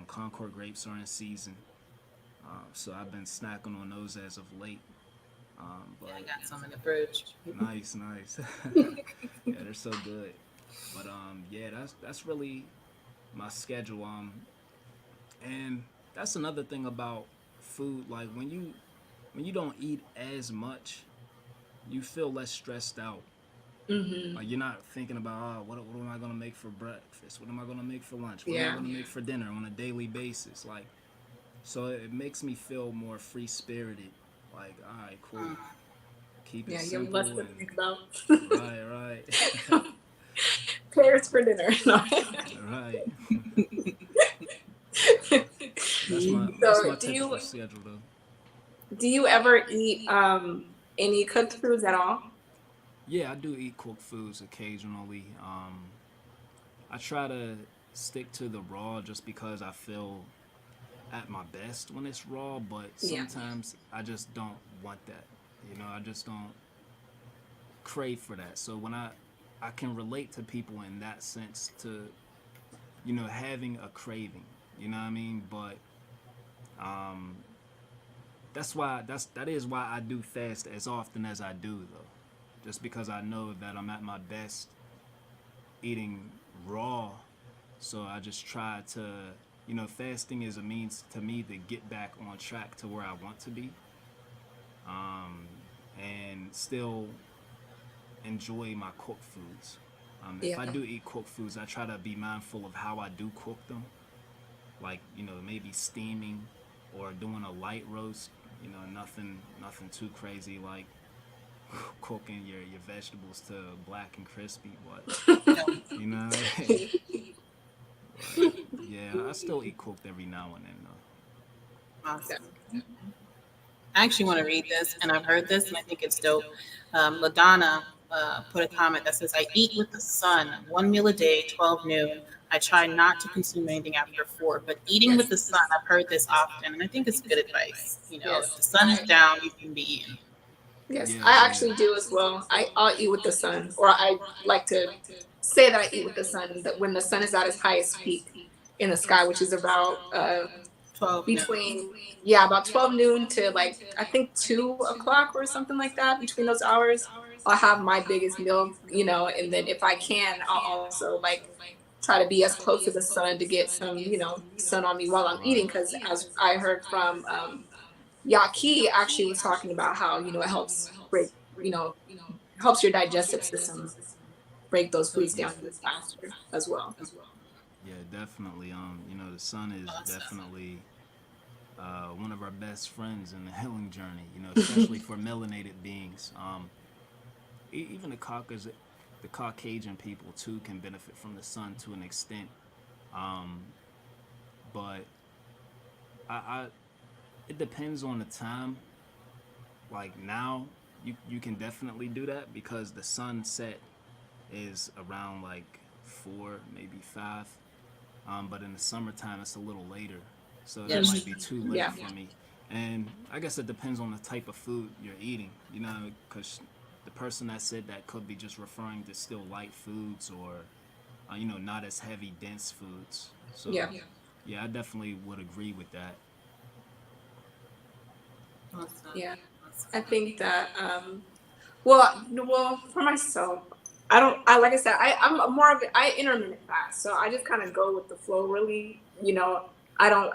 [SPEAKER 1] Concord grapes are in season, so I've been snacking on those as of late.
[SPEAKER 3] Yeah, I
[SPEAKER 1] But
[SPEAKER 3] got some in the fridge.
[SPEAKER 1] nice, nice. Yeah, they're so good. But yeah, that's really my schedule. And that's another thing about food. Like when you don't eat as much, you feel less stressed out.
[SPEAKER 2] Mm-hmm.
[SPEAKER 1] Like you're not thinking about what am I gonna make for breakfast? What am I gonna make for lunch? What am I
[SPEAKER 2] Yeah.
[SPEAKER 1] gonna make for dinner on a daily basis? Like so it makes me feel more free spirited. Like all right, cool. Keep it
[SPEAKER 2] Yeah, you have less
[SPEAKER 1] simple
[SPEAKER 2] to
[SPEAKER 1] and
[SPEAKER 2] think about.
[SPEAKER 1] right, right,
[SPEAKER 2] Pears for dinner. No.
[SPEAKER 1] right. But that's
[SPEAKER 2] So
[SPEAKER 1] my typical schedule though.
[SPEAKER 2] do you ever eat any cooked foods at all?
[SPEAKER 1] Yeah, I do eat cooked foods occasionally. I try to stick to the raw just because I feel at my best when it's raw, but
[SPEAKER 2] Yeah.
[SPEAKER 1] sometimes I just don't want that. You know, I just don't crave for that. So when I can relate to people in that sense to, you know, having a craving. You know what I mean? But um that is why I do fast as often as I do though. Just because I know that I'm at my best eating raw. So I just try to, you know, fasting is a means to me to get back on track to where I want to be, um, and still enjoy my cooked foods. If I
[SPEAKER 2] Yeah.
[SPEAKER 1] do eat cooked foods, I try to be mindful of how I do cook them. Like, you know, maybe steaming or doing a light roast. You know, nothing too crazy like cooking your vegetables to black and crispy. But
[SPEAKER 3] No,
[SPEAKER 1] you know, but yeah, I still eat cooked every now and then though.
[SPEAKER 3] awesome. I actually want to read this, and I've heard this, and I think it's dope. LaDonna put a comment that says, "I eat with the sun, one meal a day, 12 noon. I try not to consume anything after 4, but eating with the sun, I've heard this often, and I think it's good advice. You know, if
[SPEAKER 2] Yes.
[SPEAKER 3] the sun is down, you shouldn't be eating."
[SPEAKER 2] Yes,
[SPEAKER 1] Yeah,
[SPEAKER 2] I
[SPEAKER 1] yeah.
[SPEAKER 2] actually do as well. I'll eat with the sun, or I like to say that I eat with the sun. That when the sun is at its highest peak in the sky, which is about
[SPEAKER 3] 12 noon.
[SPEAKER 2] between, yeah, about 12 noon to like I think 2 o'clock or something like that. Between those hours, I'll have my biggest meal, and then if I can, I'll also like try to be as close to the sun to get some, sun on me while I'm eating. Because as I heard from Yaki actually was talking about how, it helps break, you know, helps your digestive system break those foods down even faster as well.
[SPEAKER 1] Yeah, definitely. You know, the sun is
[SPEAKER 3] Awesome.
[SPEAKER 1] definitely one of our best friends in the healing journey. You know, especially for melanated beings. Even the Caucasian people too can benefit from the sun to an extent. Um, but I it depends on the time. Like now, you can definitely do that because the sunset is around like 4, maybe 5. But in the summertime, it's a little later, so that
[SPEAKER 3] Yes.
[SPEAKER 1] might be too late
[SPEAKER 2] Yeah.
[SPEAKER 1] for me. And I guess it depends on the type of food you're eating, you know, because the person that said that could be just referring to still light foods or, you know, not as heavy, dense foods. So,
[SPEAKER 2] Yeah.
[SPEAKER 1] yeah, I definitely would agree with that.
[SPEAKER 3] Awesome.
[SPEAKER 2] Yeah.
[SPEAKER 3] Awesome.
[SPEAKER 2] I think that well, for myself, I don't. I like I said, I'm more of I intermittent fast, so I just kind of go with the flow. Really, I don't.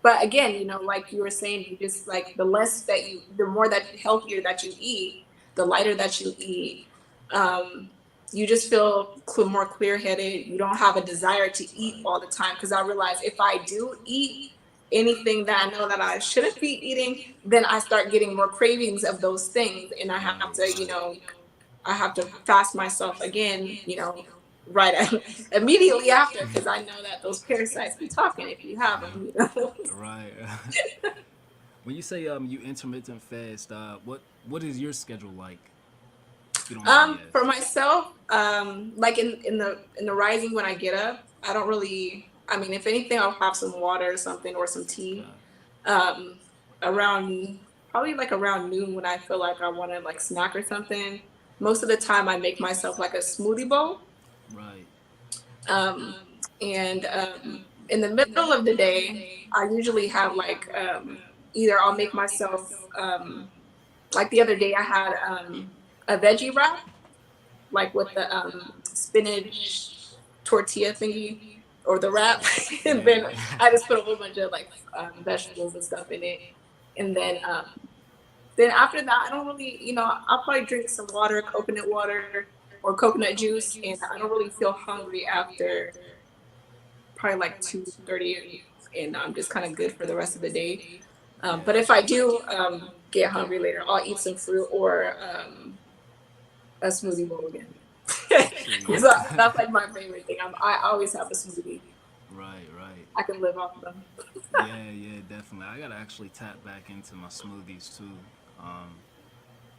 [SPEAKER 2] But again, like you were saying, you just like the more that healthier that you eat, the lighter that you eat, um, you just feel more clear headed. You don't have a desire to eat all the time because I realize if I do eat anything that I know that I shouldn't be eating, then I start getting more cravings of those things, and I have
[SPEAKER 1] Right,
[SPEAKER 2] to,
[SPEAKER 1] right.
[SPEAKER 2] I have to fast myself again, right immediately after, because I know that those parasites be talking if you have
[SPEAKER 1] Yeah,
[SPEAKER 2] them.
[SPEAKER 1] right. When you say you intermittent fast, what is your schedule like? If you don't mind me
[SPEAKER 2] For
[SPEAKER 1] asking.
[SPEAKER 2] myself, like in the rising when I get up, I don't really. I mean, if anything, I'll have some water or something or some tea.
[SPEAKER 1] Okay.
[SPEAKER 2] Um, around probably like around noon when I feel like I want to like snack or something. most of the time I make myself like a smoothie bowl.
[SPEAKER 1] Right.
[SPEAKER 2] Um, and in the middle of the day, I usually have like either I'll make myself like the other day I had a veggie wrap, like with the spinach tortilla thingy or the wrap, and then
[SPEAKER 1] Yeah.
[SPEAKER 2] I just put a whole bunch of like vegetables and stuff in it, and then after that I don't really, I'll probably drink some water, coconut water or coconut juice, and I don't really feel hungry after probably like 2:30, and I'm just kind of good for the rest of the day. But if I do get hungry later, I'll eat some fruit or a smoothie bowl again.
[SPEAKER 1] See.
[SPEAKER 2] So that's like my favorite thing. I always have a smoothie.
[SPEAKER 1] Right, right.
[SPEAKER 2] I can live off of them.
[SPEAKER 1] Yeah, yeah, definitely. I gotta actually tap back into my smoothies too. Um,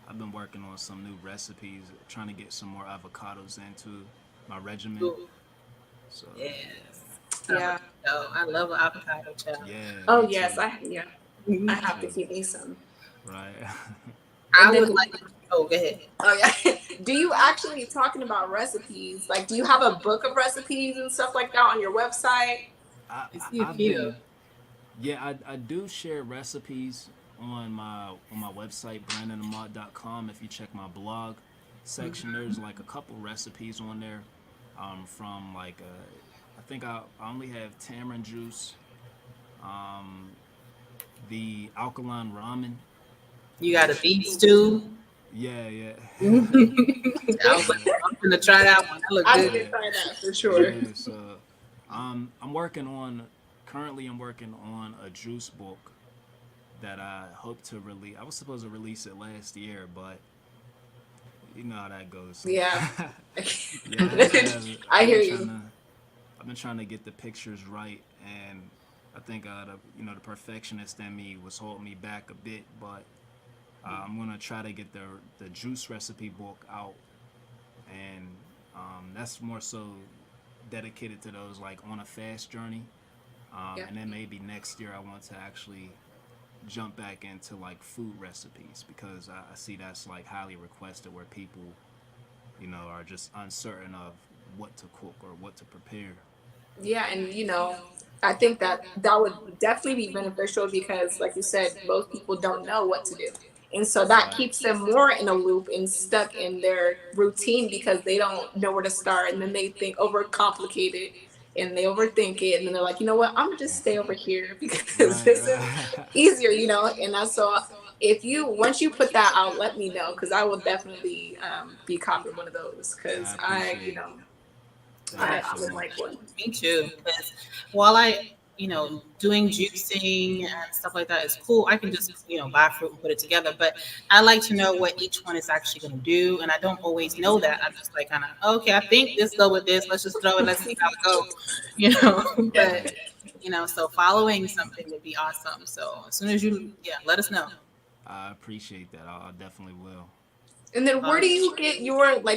[SPEAKER 1] I've been working on some new recipes, trying to get some more avocados into my regimen.
[SPEAKER 3] Ooh,
[SPEAKER 1] So
[SPEAKER 3] yes.
[SPEAKER 2] Yeah.
[SPEAKER 3] Avocado. I love an avocado child.
[SPEAKER 1] yeah,
[SPEAKER 2] Oh
[SPEAKER 1] me
[SPEAKER 2] yes,
[SPEAKER 1] too.
[SPEAKER 2] I
[SPEAKER 1] Me
[SPEAKER 2] have to
[SPEAKER 1] too.
[SPEAKER 2] keep me some.
[SPEAKER 1] Right.
[SPEAKER 3] I
[SPEAKER 2] And then
[SPEAKER 3] would like, oh, go ahead.
[SPEAKER 2] oh yeah, do you actually talking about recipes? Like, do you have a book of recipes and stuff like that on your website?
[SPEAKER 3] I see a
[SPEAKER 1] I've
[SPEAKER 3] few.
[SPEAKER 1] been yeah, I do share recipes on my website brandonamott.com. If you check my blog section, there's like a couple recipes on there from like I think I only have tamarind juice, um, the alkaline ramen,
[SPEAKER 3] You got a
[SPEAKER 1] which
[SPEAKER 3] beef stew.
[SPEAKER 1] yeah, yeah.
[SPEAKER 3] I was like,
[SPEAKER 1] Yeah,
[SPEAKER 3] I'm gonna try that one. That look
[SPEAKER 2] I
[SPEAKER 3] good.
[SPEAKER 2] need to
[SPEAKER 1] yeah,
[SPEAKER 2] try that for sure.
[SPEAKER 1] yeah. So, I'm working on currently. I'm working on a juice book that I hope to release. I was supposed to release it last year, but you know how that goes
[SPEAKER 2] Yeah.
[SPEAKER 1] sometimes. Yeah,
[SPEAKER 2] I
[SPEAKER 1] I've
[SPEAKER 2] hear
[SPEAKER 1] been trying
[SPEAKER 2] you.
[SPEAKER 1] to I've been trying to get the pictures right, and I think the perfectionist in me was holding me back a bit, but I'm gonna try to get the juice recipe book out, and that's more so dedicated to those like on a fast journey.
[SPEAKER 2] Yeah.
[SPEAKER 1] And then maybe next year I want to actually jump back into like food recipes because I see that's like highly requested where people, are just uncertain of what to cook or what to prepare.
[SPEAKER 2] Yeah, and I think that that would definitely be beneficial because, like you said, most people don't know what to do. And so that
[SPEAKER 1] Right.
[SPEAKER 2] keeps them more in a loop and stuck in their routine because they don't know where to start. And then they think overcomplicate it and they overthink it. And then they're like, you know what? I'm going to just stay over here because
[SPEAKER 1] Right,
[SPEAKER 2] this is
[SPEAKER 1] right.
[SPEAKER 2] easier, And that's so if once you put that out, let me know because I will definitely be copying one of those because
[SPEAKER 1] I appreciate it. Thank you
[SPEAKER 2] I
[SPEAKER 1] so
[SPEAKER 2] would like
[SPEAKER 1] much.
[SPEAKER 2] one.
[SPEAKER 3] Me too. Because while doing juicing and stuff like that is cool, I can just, buy fruit and put it together. But I like to know what each one is actually going to do. And I don't always know that. I'm just like, kind of, okay, I think this go with this. Let's just throw it. Let's see how it goes, But,
[SPEAKER 1] Right.
[SPEAKER 3] so following something would be awesome. So as soon as let us know.
[SPEAKER 1] I appreciate that. I definitely will.
[SPEAKER 2] And then where do you get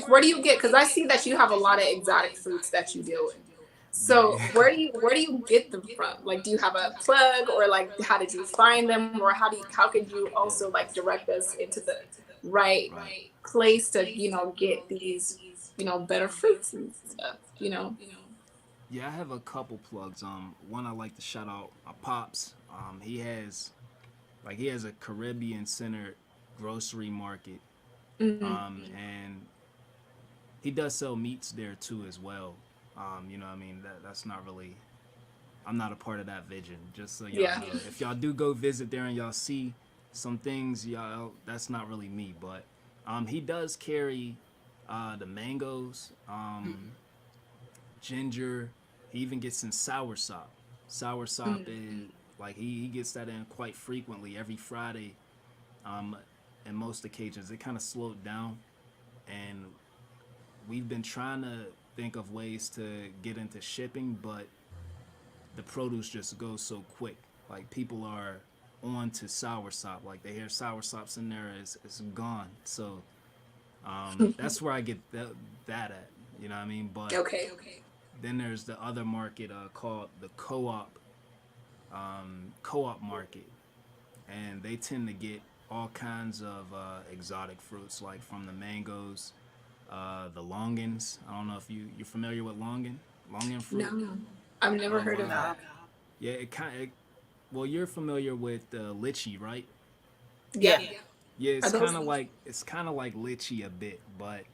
[SPEAKER 2] where do you get because I see that you have a lot of exotic fruits that you deal with.
[SPEAKER 1] Right.
[SPEAKER 2] So where do you get them from? Like do you have a plug or like how did you find them or how could you also
[SPEAKER 1] Yeah.
[SPEAKER 2] like direct us into the right
[SPEAKER 1] Right.
[SPEAKER 2] place to, get these, better fruits and stuff.
[SPEAKER 1] Yeah, I have a couple plugs. One I like to shout out my pops. He has a Caribbean centered grocery market.
[SPEAKER 2] Mm-hmm.
[SPEAKER 1] And he does sell meats there too as well. I mean that's not really. I'm not a part of that vision. Just so y'all
[SPEAKER 2] Yeah.
[SPEAKER 1] know, if y'all do go visit there and y'all see some things, y'all that's not really me. But he does carry the mangoes, ginger. He even gets in sour sop. Sour sop
[SPEAKER 2] Mm-hmm.
[SPEAKER 1] is like he gets that in quite frequently every Friday. Um, in most occasions, it kind of slowed down, and we've been trying to think of ways to get into shipping, but the produce just goes so quick. Like people are on to soursop. Like they hear soursops in there, it's gone. So that's where I get that at. You know what I mean? But
[SPEAKER 2] Okay.
[SPEAKER 1] then there's the other market called the co-op market, and they tend to get all kinds of exotic fruits, like from the mangoes, the longans. I don't know if you're familiar with longan fruit.
[SPEAKER 2] No, I've never
[SPEAKER 1] Oh
[SPEAKER 2] heard of
[SPEAKER 1] wow,
[SPEAKER 3] No.
[SPEAKER 2] that.
[SPEAKER 1] yeah. It kind of, well, you're familiar with lychee, right?
[SPEAKER 2] Yeah.
[SPEAKER 3] Yeah.
[SPEAKER 1] Yeah,
[SPEAKER 2] Are those?
[SPEAKER 1] it's kind of like lychee a bit, but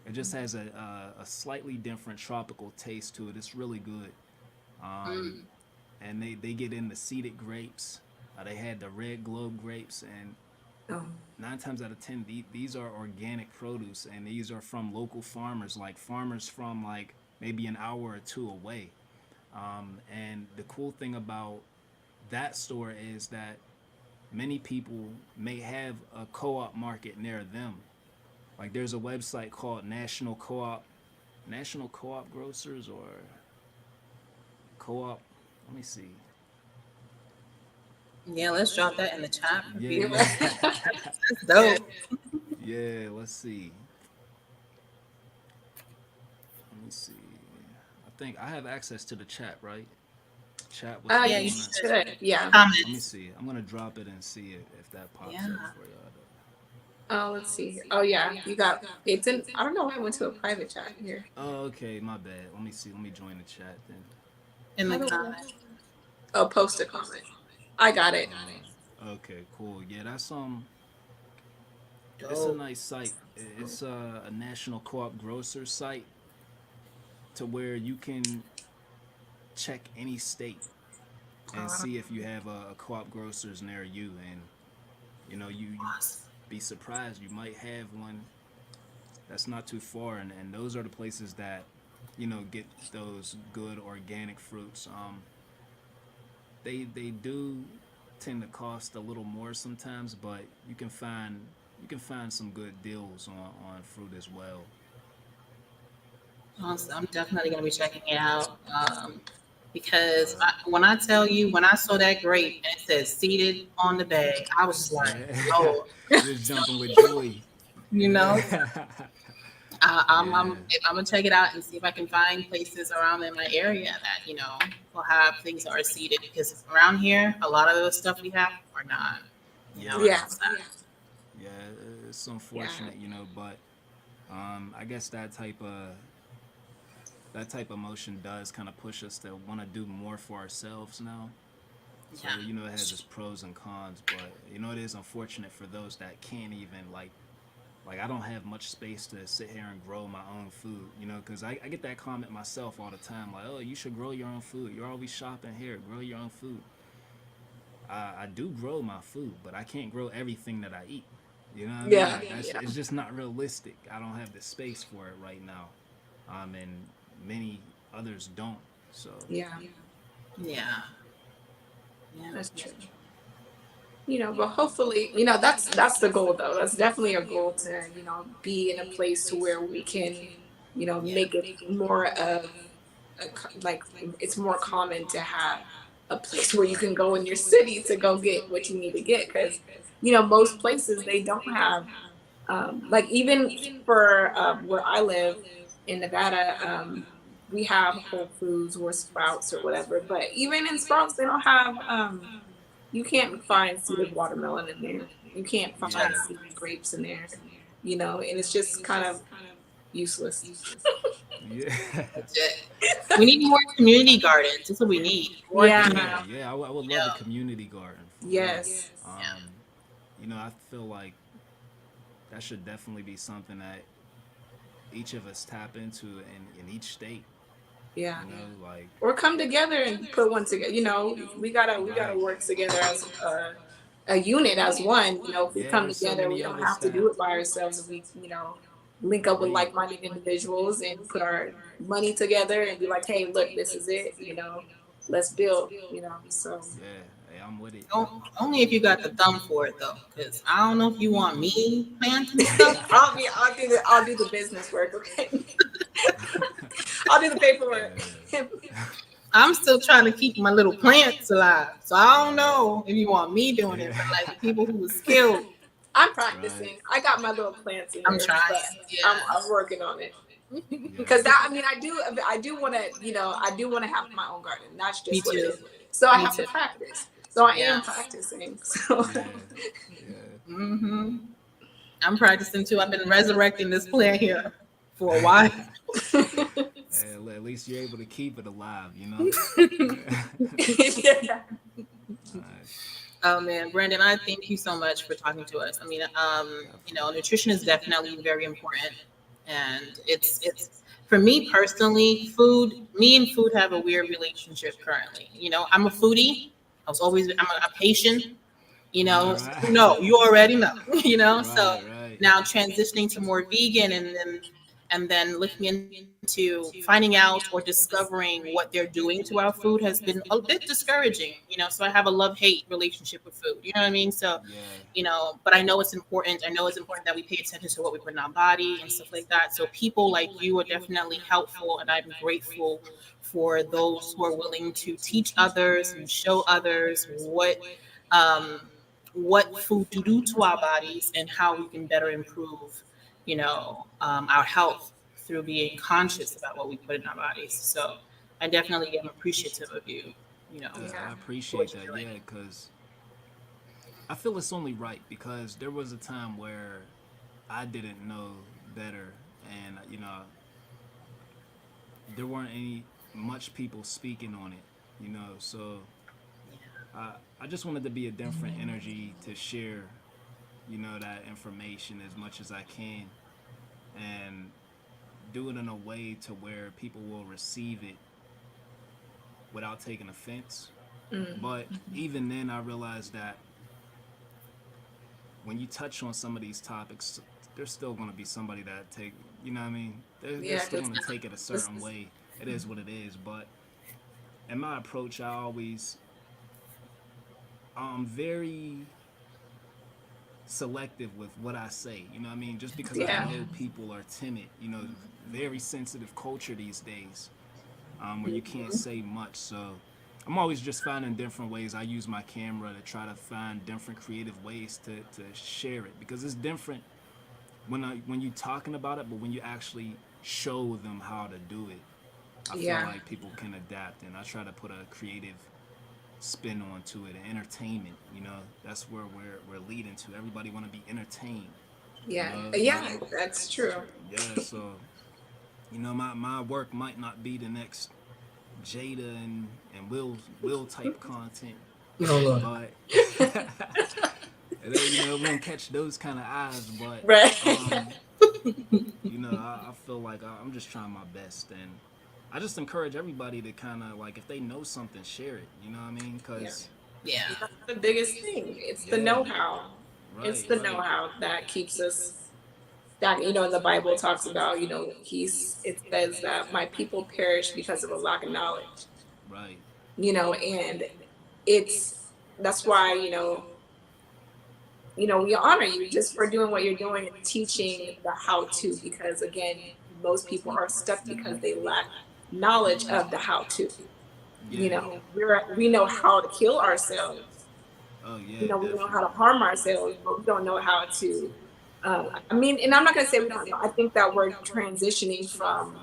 [SPEAKER 1] it just has a slightly different tropical taste to it. It's really good. Um,
[SPEAKER 3] Mm.
[SPEAKER 1] and they get in the seeded grapes. They had the red globe grapes, and
[SPEAKER 2] Oh,
[SPEAKER 1] 9 times out of 10, these are organic produce, and these are from local farmers, like farmers from like maybe an hour or two away. And the cool thing about that store is that many people may have a co-op market near them. Like there's a website called National Co-op Grocers or Co-op. Let me see.
[SPEAKER 3] Yeah, let's drop that in the chat for
[SPEAKER 1] Yeah,
[SPEAKER 2] yeah.
[SPEAKER 3] people.
[SPEAKER 1] yeah,
[SPEAKER 3] That's dope.
[SPEAKER 1] yeah. Let's see. Let me see. I think I have access to the chat, right? Chat, what's
[SPEAKER 3] Yeah,
[SPEAKER 1] going
[SPEAKER 2] You
[SPEAKER 3] you
[SPEAKER 1] on?
[SPEAKER 3] should.
[SPEAKER 2] should. Yeah.
[SPEAKER 1] Let me
[SPEAKER 3] Comments.
[SPEAKER 1] see. I'm gonna drop it and see if that pops up
[SPEAKER 3] Yeah.
[SPEAKER 1] for y'all.
[SPEAKER 2] Oh, let's see. Oh, yeah. You got it's in. I don't know why I went to a private chat here.
[SPEAKER 1] Oh, okay, my bad. Let me see. Let me join the chat then.
[SPEAKER 3] In
[SPEAKER 2] How
[SPEAKER 3] the
[SPEAKER 2] do I?
[SPEAKER 3] comments.
[SPEAKER 2] Oh, post a comment. I got it.
[SPEAKER 1] Okay, cool. Yeah, it's a
[SPEAKER 3] Dope.
[SPEAKER 1] nice site. It's a national co-op grocer site to where you can check any state and
[SPEAKER 2] Uh,
[SPEAKER 1] see if you have a co-op grocers near you, and you
[SPEAKER 3] Awesome.
[SPEAKER 1] be surprised you might have one that's not too far, and those are the places that get those good organic fruits. They do tend to cost a little more sometimes, but you can find some good deals on fruit as well.
[SPEAKER 3] Awesome. I'm definitely going to be checking it out. Because
[SPEAKER 1] Uh,
[SPEAKER 3] when I tell you, when I saw that grape and it says seated on the bag, I was just like,
[SPEAKER 1] yeah,
[SPEAKER 3] oh,
[SPEAKER 1] just jumping with joy.
[SPEAKER 3] you know. So
[SPEAKER 1] Yeah,
[SPEAKER 3] I'm
[SPEAKER 1] yeah,
[SPEAKER 3] gonna check it out and see if I can find places around in my area that will have things that are seeded. Because around here, a lot of the stuff we have are not. And
[SPEAKER 1] yeah,
[SPEAKER 2] yeah.
[SPEAKER 3] it's sad.
[SPEAKER 1] yeah. It's
[SPEAKER 2] Yeah.
[SPEAKER 1] unfortunate, but I guess that type of motion does kind of push us to want to do more for ourselves now. So it has its
[SPEAKER 3] Yeah.
[SPEAKER 1] pros and cons, but it is unfortunate for those that can't even like I don't have much space to sit here and grow my own food, because I get that comment myself all the time, like, oh, you should grow your own food. You're always shopping here, grow your own food. I do grow my food, but I can't grow everything that I eat. You know what I mean?
[SPEAKER 2] Yeah.
[SPEAKER 1] Like
[SPEAKER 2] Yeah.
[SPEAKER 1] it's just not realistic. I don't have the space for it right now. And many others don't. So
[SPEAKER 2] Yeah.
[SPEAKER 3] Yeah. Yeah.
[SPEAKER 2] That's true. But hopefully, that's the goal though. That's definitely a goal to, be in a place to where we can,
[SPEAKER 3] Yeah.
[SPEAKER 2] make it more of like it's more common to have a place where you can go in your city to go get what you need to get because most places they don't have like even for where I live in Nevada, we have Whole Foods or Sprouts or whatever, but even in Sprouts they don't have you can't find seeded watermelon in there. You can't find
[SPEAKER 1] yeah,
[SPEAKER 2] seeded grapes in there, and it's just kind of useless.
[SPEAKER 1] yeah,
[SPEAKER 3] Legit. We need more community gardens. That's what we need. More
[SPEAKER 1] yeah,
[SPEAKER 2] Yeah.
[SPEAKER 3] community.
[SPEAKER 1] yeah. I would love a
[SPEAKER 3] Yeah.
[SPEAKER 1] community garden for real.
[SPEAKER 2] Yes.
[SPEAKER 3] Yeah.
[SPEAKER 1] I feel like that should definitely be something that each of us tap into in each state.
[SPEAKER 2] Yeah.
[SPEAKER 1] Like
[SPEAKER 2] Or come together and put one together. We gotta
[SPEAKER 1] right.
[SPEAKER 2] work together as a unit, as one. If we
[SPEAKER 1] Yeah,
[SPEAKER 2] come
[SPEAKER 1] there's so
[SPEAKER 2] together, we
[SPEAKER 1] many
[SPEAKER 2] don't
[SPEAKER 1] of us
[SPEAKER 2] have to
[SPEAKER 1] that
[SPEAKER 2] do it by ourselves. If we, link up with
[SPEAKER 1] read.
[SPEAKER 2] like-minded individuals and put our money together and be like, hey, look, this is it. Let's build. So
[SPEAKER 1] Yeah, hey, I'm with it.
[SPEAKER 3] Only if you got the thumb for it though, because I don't know if you want me planting stuff.
[SPEAKER 2] I'll do the business work. Okay, I'll do the paperwork.
[SPEAKER 3] I'm still trying to keep my little plants alive, so I don't
[SPEAKER 1] Right.
[SPEAKER 3] know if you want me doing it. But like the
[SPEAKER 1] Yeah.
[SPEAKER 3] people who are skilled,
[SPEAKER 2] I'm
[SPEAKER 1] Right.
[SPEAKER 2] practicing. I got my little plants in
[SPEAKER 3] I'm
[SPEAKER 2] here,
[SPEAKER 3] trying.
[SPEAKER 2] but I'm working on it. Because
[SPEAKER 1] Yeah.
[SPEAKER 2] that, I mean, I do want to, I do want to have my own garden. That's
[SPEAKER 3] Me
[SPEAKER 2] just what it
[SPEAKER 3] too.
[SPEAKER 2] is. So I
[SPEAKER 3] Me
[SPEAKER 2] have
[SPEAKER 3] too.
[SPEAKER 2] to practice. So I
[SPEAKER 3] Yeah.
[SPEAKER 2] am practicing. So
[SPEAKER 1] Yeah. Yeah.
[SPEAKER 3] Hmm. I'm practicing too. I've been resurrecting this plant here for a while.
[SPEAKER 1] At least you're able to keep it alive, you know?
[SPEAKER 2] Yeah.
[SPEAKER 1] Nice.
[SPEAKER 3] Oh man, Brandon, I thank you so much for talking to us. I mean, nutrition is definitely very important, and it's for me personally, food. Me and food have a weird relationship currently. I'm a foodie. I'm a patient.
[SPEAKER 1] Right,
[SPEAKER 3] So
[SPEAKER 1] right.
[SPEAKER 3] you already know. So
[SPEAKER 1] Right, right.
[SPEAKER 3] now transitioning to more vegan, and then looking into finding out or discovering what they're doing to our food has been a bit discouraging. So I have a love hate relationship with food. You know what I mean? So
[SPEAKER 1] Yeah,
[SPEAKER 3] but I know it's important. I know it's important that we pay attention to what we put in our body and stuff like that. So people like you are definitely helpful, and I'm grateful for those who are willing to teach others and show others um, what food do to our bodies and how we can better improve, our health through being conscious about what we put in our bodies. So I definitely am appreciative of you,
[SPEAKER 2] Yeah.
[SPEAKER 1] I
[SPEAKER 3] for what
[SPEAKER 1] appreciate that.
[SPEAKER 3] you're doing.
[SPEAKER 1] Yeah, because I feel it's only right because there was a time where I didn't know better, and there weren't any much people speaking on it, So I just wanted to be a different energy to share, that information as much as I can, and do it in a way to where people will receive it without taking offense.
[SPEAKER 2] Mm.
[SPEAKER 1] But even then, I realized that when you touch on some of these topics, there's still going to be somebody that take, you know what I mean? They're
[SPEAKER 2] Yeah,
[SPEAKER 1] still
[SPEAKER 2] because
[SPEAKER 1] going to take it a
[SPEAKER 2] this
[SPEAKER 1] certain
[SPEAKER 2] is
[SPEAKER 1] way. It is what it is. But in my approach, I'm very selective with what I say. You know what I mean? Just because I
[SPEAKER 2] yeah.
[SPEAKER 1] know people are timid, very sensitive culture these days, where you can't say much. So I'm always just finding different ways. I use my camera to try to find different creative ways to share it because it's different when you talking about it, but when you actually show them how to do it, I feel
[SPEAKER 2] Yeah.
[SPEAKER 1] like people can adapt, and I try to put a creative spin onto it and entertainment. That's where we're leading to. Everybody want to be entertained.
[SPEAKER 2] Yeah.
[SPEAKER 1] Not
[SPEAKER 2] Yeah, that's true.
[SPEAKER 1] yeah. So my work might not be the next Jada and Will type content,
[SPEAKER 3] Oh Lord.
[SPEAKER 1] but it won't catch those kind of eyes. But
[SPEAKER 2] Right.
[SPEAKER 1] um, I feel like I'm just trying my best, and I just encourage everybody to kind of like if they know something, share it. You know what I mean?
[SPEAKER 2] Yeah.
[SPEAKER 1] Cause
[SPEAKER 3] Yeah.
[SPEAKER 2] That's the biggest thing. It's the
[SPEAKER 1] yeah,
[SPEAKER 2] know-how. It's
[SPEAKER 1] right,
[SPEAKER 2] the
[SPEAKER 1] right,
[SPEAKER 2] know-how that keeps us that in the Bible talks about, it says that my people perish because of a lack of knowledge.
[SPEAKER 1] right.
[SPEAKER 2] And it's that's why, we honor you just for doing what you're doing and teaching the how to, because again, most people are stuck because they lack knowledge of the how to.
[SPEAKER 1] Yeah.
[SPEAKER 2] We know how to kill ourselves.
[SPEAKER 1] Oh yeah,
[SPEAKER 2] We know how to
[SPEAKER 1] definitely.
[SPEAKER 2] harm ourselves, but we don't know how to. I mean, and I'm not going to say we don't know. I think that we're transitioning from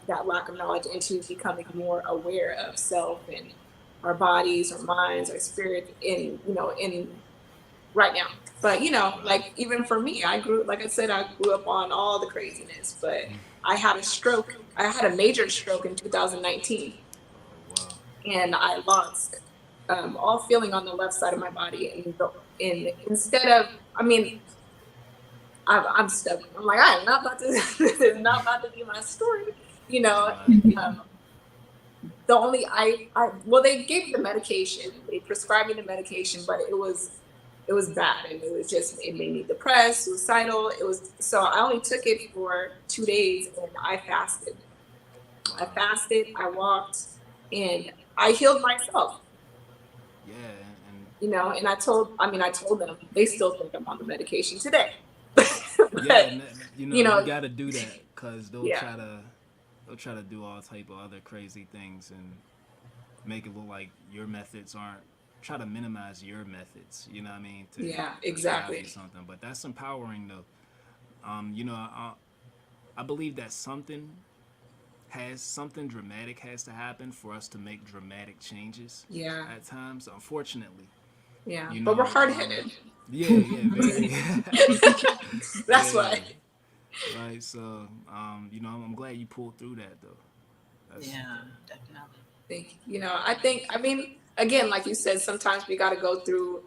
[SPEAKER 2] that lack of knowledge into becoming more aware of self and our bodies, our minds, our spirits in right now. But like even for me, like I said, I grew up on all the craziness, but I had a stroke. I had a major stroke in 2019,
[SPEAKER 1] Oh wow.
[SPEAKER 2] and I lost all feeling on the left side of my body. And instead of, I mean, I'm stubborn. I'm like, I am not about to. This is not about to be my story, you know.
[SPEAKER 1] Right.
[SPEAKER 2] Um, the only well, they gave me the medication. They prescribed me the medication, but it was bad, and it made me depressed, suicidal. It was so I only took it for 2 days, and I fasted. I
[SPEAKER 1] Wow.
[SPEAKER 2] fasted. I walked, and I healed myself.
[SPEAKER 1] Yeah, and
[SPEAKER 2] And I told them they still think I'm on the medication today.
[SPEAKER 1] yeah,
[SPEAKER 2] But
[SPEAKER 1] and
[SPEAKER 2] you
[SPEAKER 1] you
[SPEAKER 2] know,
[SPEAKER 1] got to do that because
[SPEAKER 2] yeah,
[SPEAKER 1] they'll try to do all type of other crazy things and make it look like your methods aren't try to minimize your methods. You know what I mean? To
[SPEAKER 2] yeah,
[SPEAKER 1] prescribe
[SPEAKER 2] exactly.
[SPEAKER 1] you something, but that's empowering though. I believe that something dramatic has to happen for us to make dramatic changes
[SPEAKER 2] Yeah,
[SPEAKER 1] at times. Unfortunately,
[SPEAKER 2] Yeah,
[SPEAKER 1] you
[SPEAKER 2] but we're
[SPEAKER 1] know,
[SPEAKER 2] hard headed.
[SPEAKER 1] yeah, yeah, very,
[SPEAKER 2] That's
[SPEAKER 1] yeah,
[SPEAKER 2] why.
[SPEAKER 1] right. So, you know, I'm glad you pulled through that though. That's
[SPEAKER 3] Yeah, definitely.
[SPEAKER 2] Think you know. I mean, again, like you said, sometimes we got to go through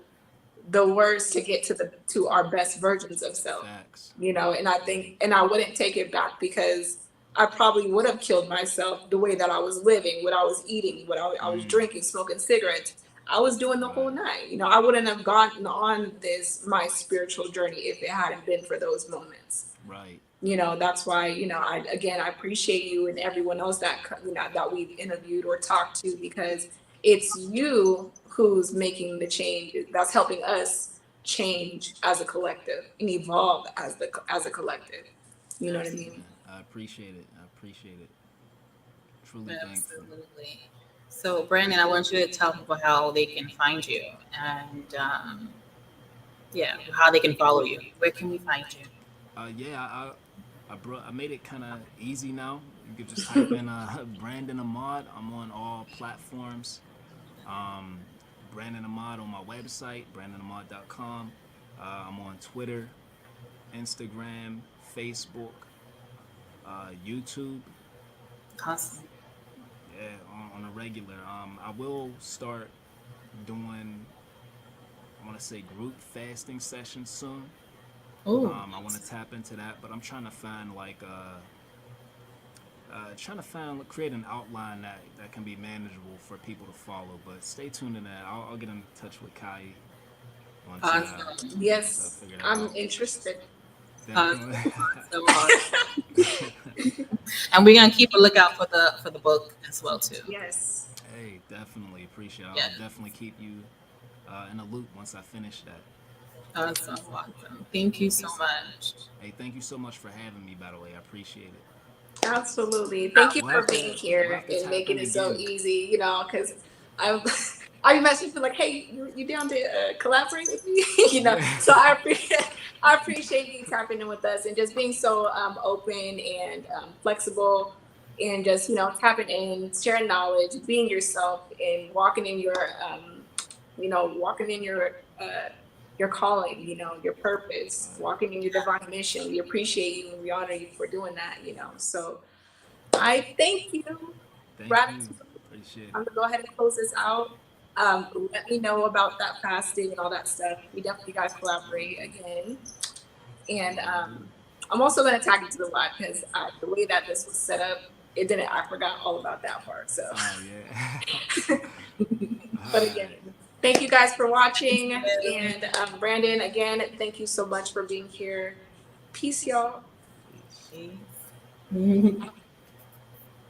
[SPEAKER 2] the worst to get to our best versions of self.
[SPEAKER 1] facts.
[SPEAKER 2] You know, and I think, and I wouldn't take it back because I probably would have killed myself the way that I was living, what I was eating, what I was
[SPEAKER 1] Mm,
[SPEAKER 2] drinking, smoking cigarettes. I was doing the whole
[SPEAKER 1] right,
[SPEAKER 2] night. You know, I wouldn't have gotten on this my spiritual journey if it hadn't been for those moments.
[SPEAKER 1] right.
[SPEAKER 2] You know, that's why, you know, I again, I appreciate you and everyone else that you know that we've interviewed or talked to, because it's you who's making the change, that's helping us change as a collective and evolve as a collective. You know what I
[SPEAKER 3] Absolutely.
[SPEAKER 2] mean?
[SPEAKER 1] I appreciate it. I appreciate it. Truly thankful.
[SPEAKER 3] Absolutely. So, Brandon, I want you to tell people how they can find you and, yeah, how they can follow you. Where can we find you?
[SPEAKER 1] Yeah, I made it kind of easy now. You could just type in Brandon Ahmaud. I'm on all platforms. Um, Brandon Ahmaud on my website, brandonahmaud.com. I'm on Twitter, Instagram, Facebook, YouTube.
[SPEAKER 3] Awesome.
[SPEAKER 1] Yeah, on a regular. I will start doing, I want to say, group fasting sessions soon.
[SPEAKER 3] Oh,
[SPEAKER 1] I want to tap into that, but I'm trying to find like create an outline that can be manageable for people to follow. But stay tuned in that. I'll get in touch with Kai
[SPEAKER 3] awesome.
[SPEAKER 1] once I
[SPEAKER 2] Yes,
[SPEAKER 1] figure that
[SPEAKER 2] I'm
[SPEAKER 1] out.
[SPEAKER 2] interested.
[SPEAKER 3] Awesome.
[SPEAKER 1] Definitely.
[SPEAKER 3] Awesome. Awesome. And we're gonna keep a lookout for the book as well too.
[SPEAKER 2] Yes,
[SPEAKER 1] Hey, definitely appreciate it.
[SPEAKER 3] Yeah.
[SPEAKER 1] I'll definitely keep you in a loop once I finish that.
[SPEAKER 3] Awesome. Awesome. Thank you so much.
[SPEAKER 1] Hey, thank you so much for having me. By the way, I appreciate it.
[SPEAKER 2] absolutely. Thank you
[SPEAKER 1] We'll
[SPEAKER 2] for
[SPEAKER 1] have
[SPEAKER 2] being
[SPEAKER 1] to we'll
[SPEAKER 2] here
[SPEAKER 1] have to
[SPEAKER 2] and
[SPEAKER 1] tap
[SPEAKER 2] making
[SPEAKER 1] in
[SPEAKER 2] it so
[SPEAKER 1] again.
[SPEAKER 2] easy, you know, because I I messaged you like, hey, you down to collaborate with me? You know,
[SPEAKER 1] Yeah.
[SPEAKER 2] so I appreciate you tapping in with us and just being so open and flexible and just, you know, tapping in, sharing knowledge, being yourself, and walking in your you know, walking in your calling, you know, your purpose,
[SPEAKER 1] All right.
[SPEAKER 2] walking in your divine mission. We appreciate you and we honor you for doing that, you know. So I thank you.
[SPEAKER 1] Thank you.
[SPEAKER 2] Gratitude.
[SPEAKER 1] Appreciate
[SPEAKER 2] I'm
[SPEAKER 1] it.
[SPEAKER 2] gonna go ahead and close this out. Let me know about that fasting and all that stuff. We definitely gotta
[SPEAKER 1] Will
[SPEAKER 2] collaborate
[SPEAKER 1] do.
[SPEAKER 2] again. And
[SPEAKER 1] Will do.
[SPEAKER 2] I'm also gonna tag you to the live because the way that this was set up, it didn't. I forgot all about that part. So,
[SPEAKER 1] Oh yeah. All
[SPEAKER 2] but
[SPEAKER 1] right.
[SPEAKER 2] again, thank you guys for
[SPEAKER 3] Thank
[SPEAKER 2] watching.
[SPEAKER 3] you.
[SPEAKER 2] And Brandon, again, thank you so much for being here. Peace, y'all.
[SPEAKER 1] Peace.
[SPEAKER 3] Peace.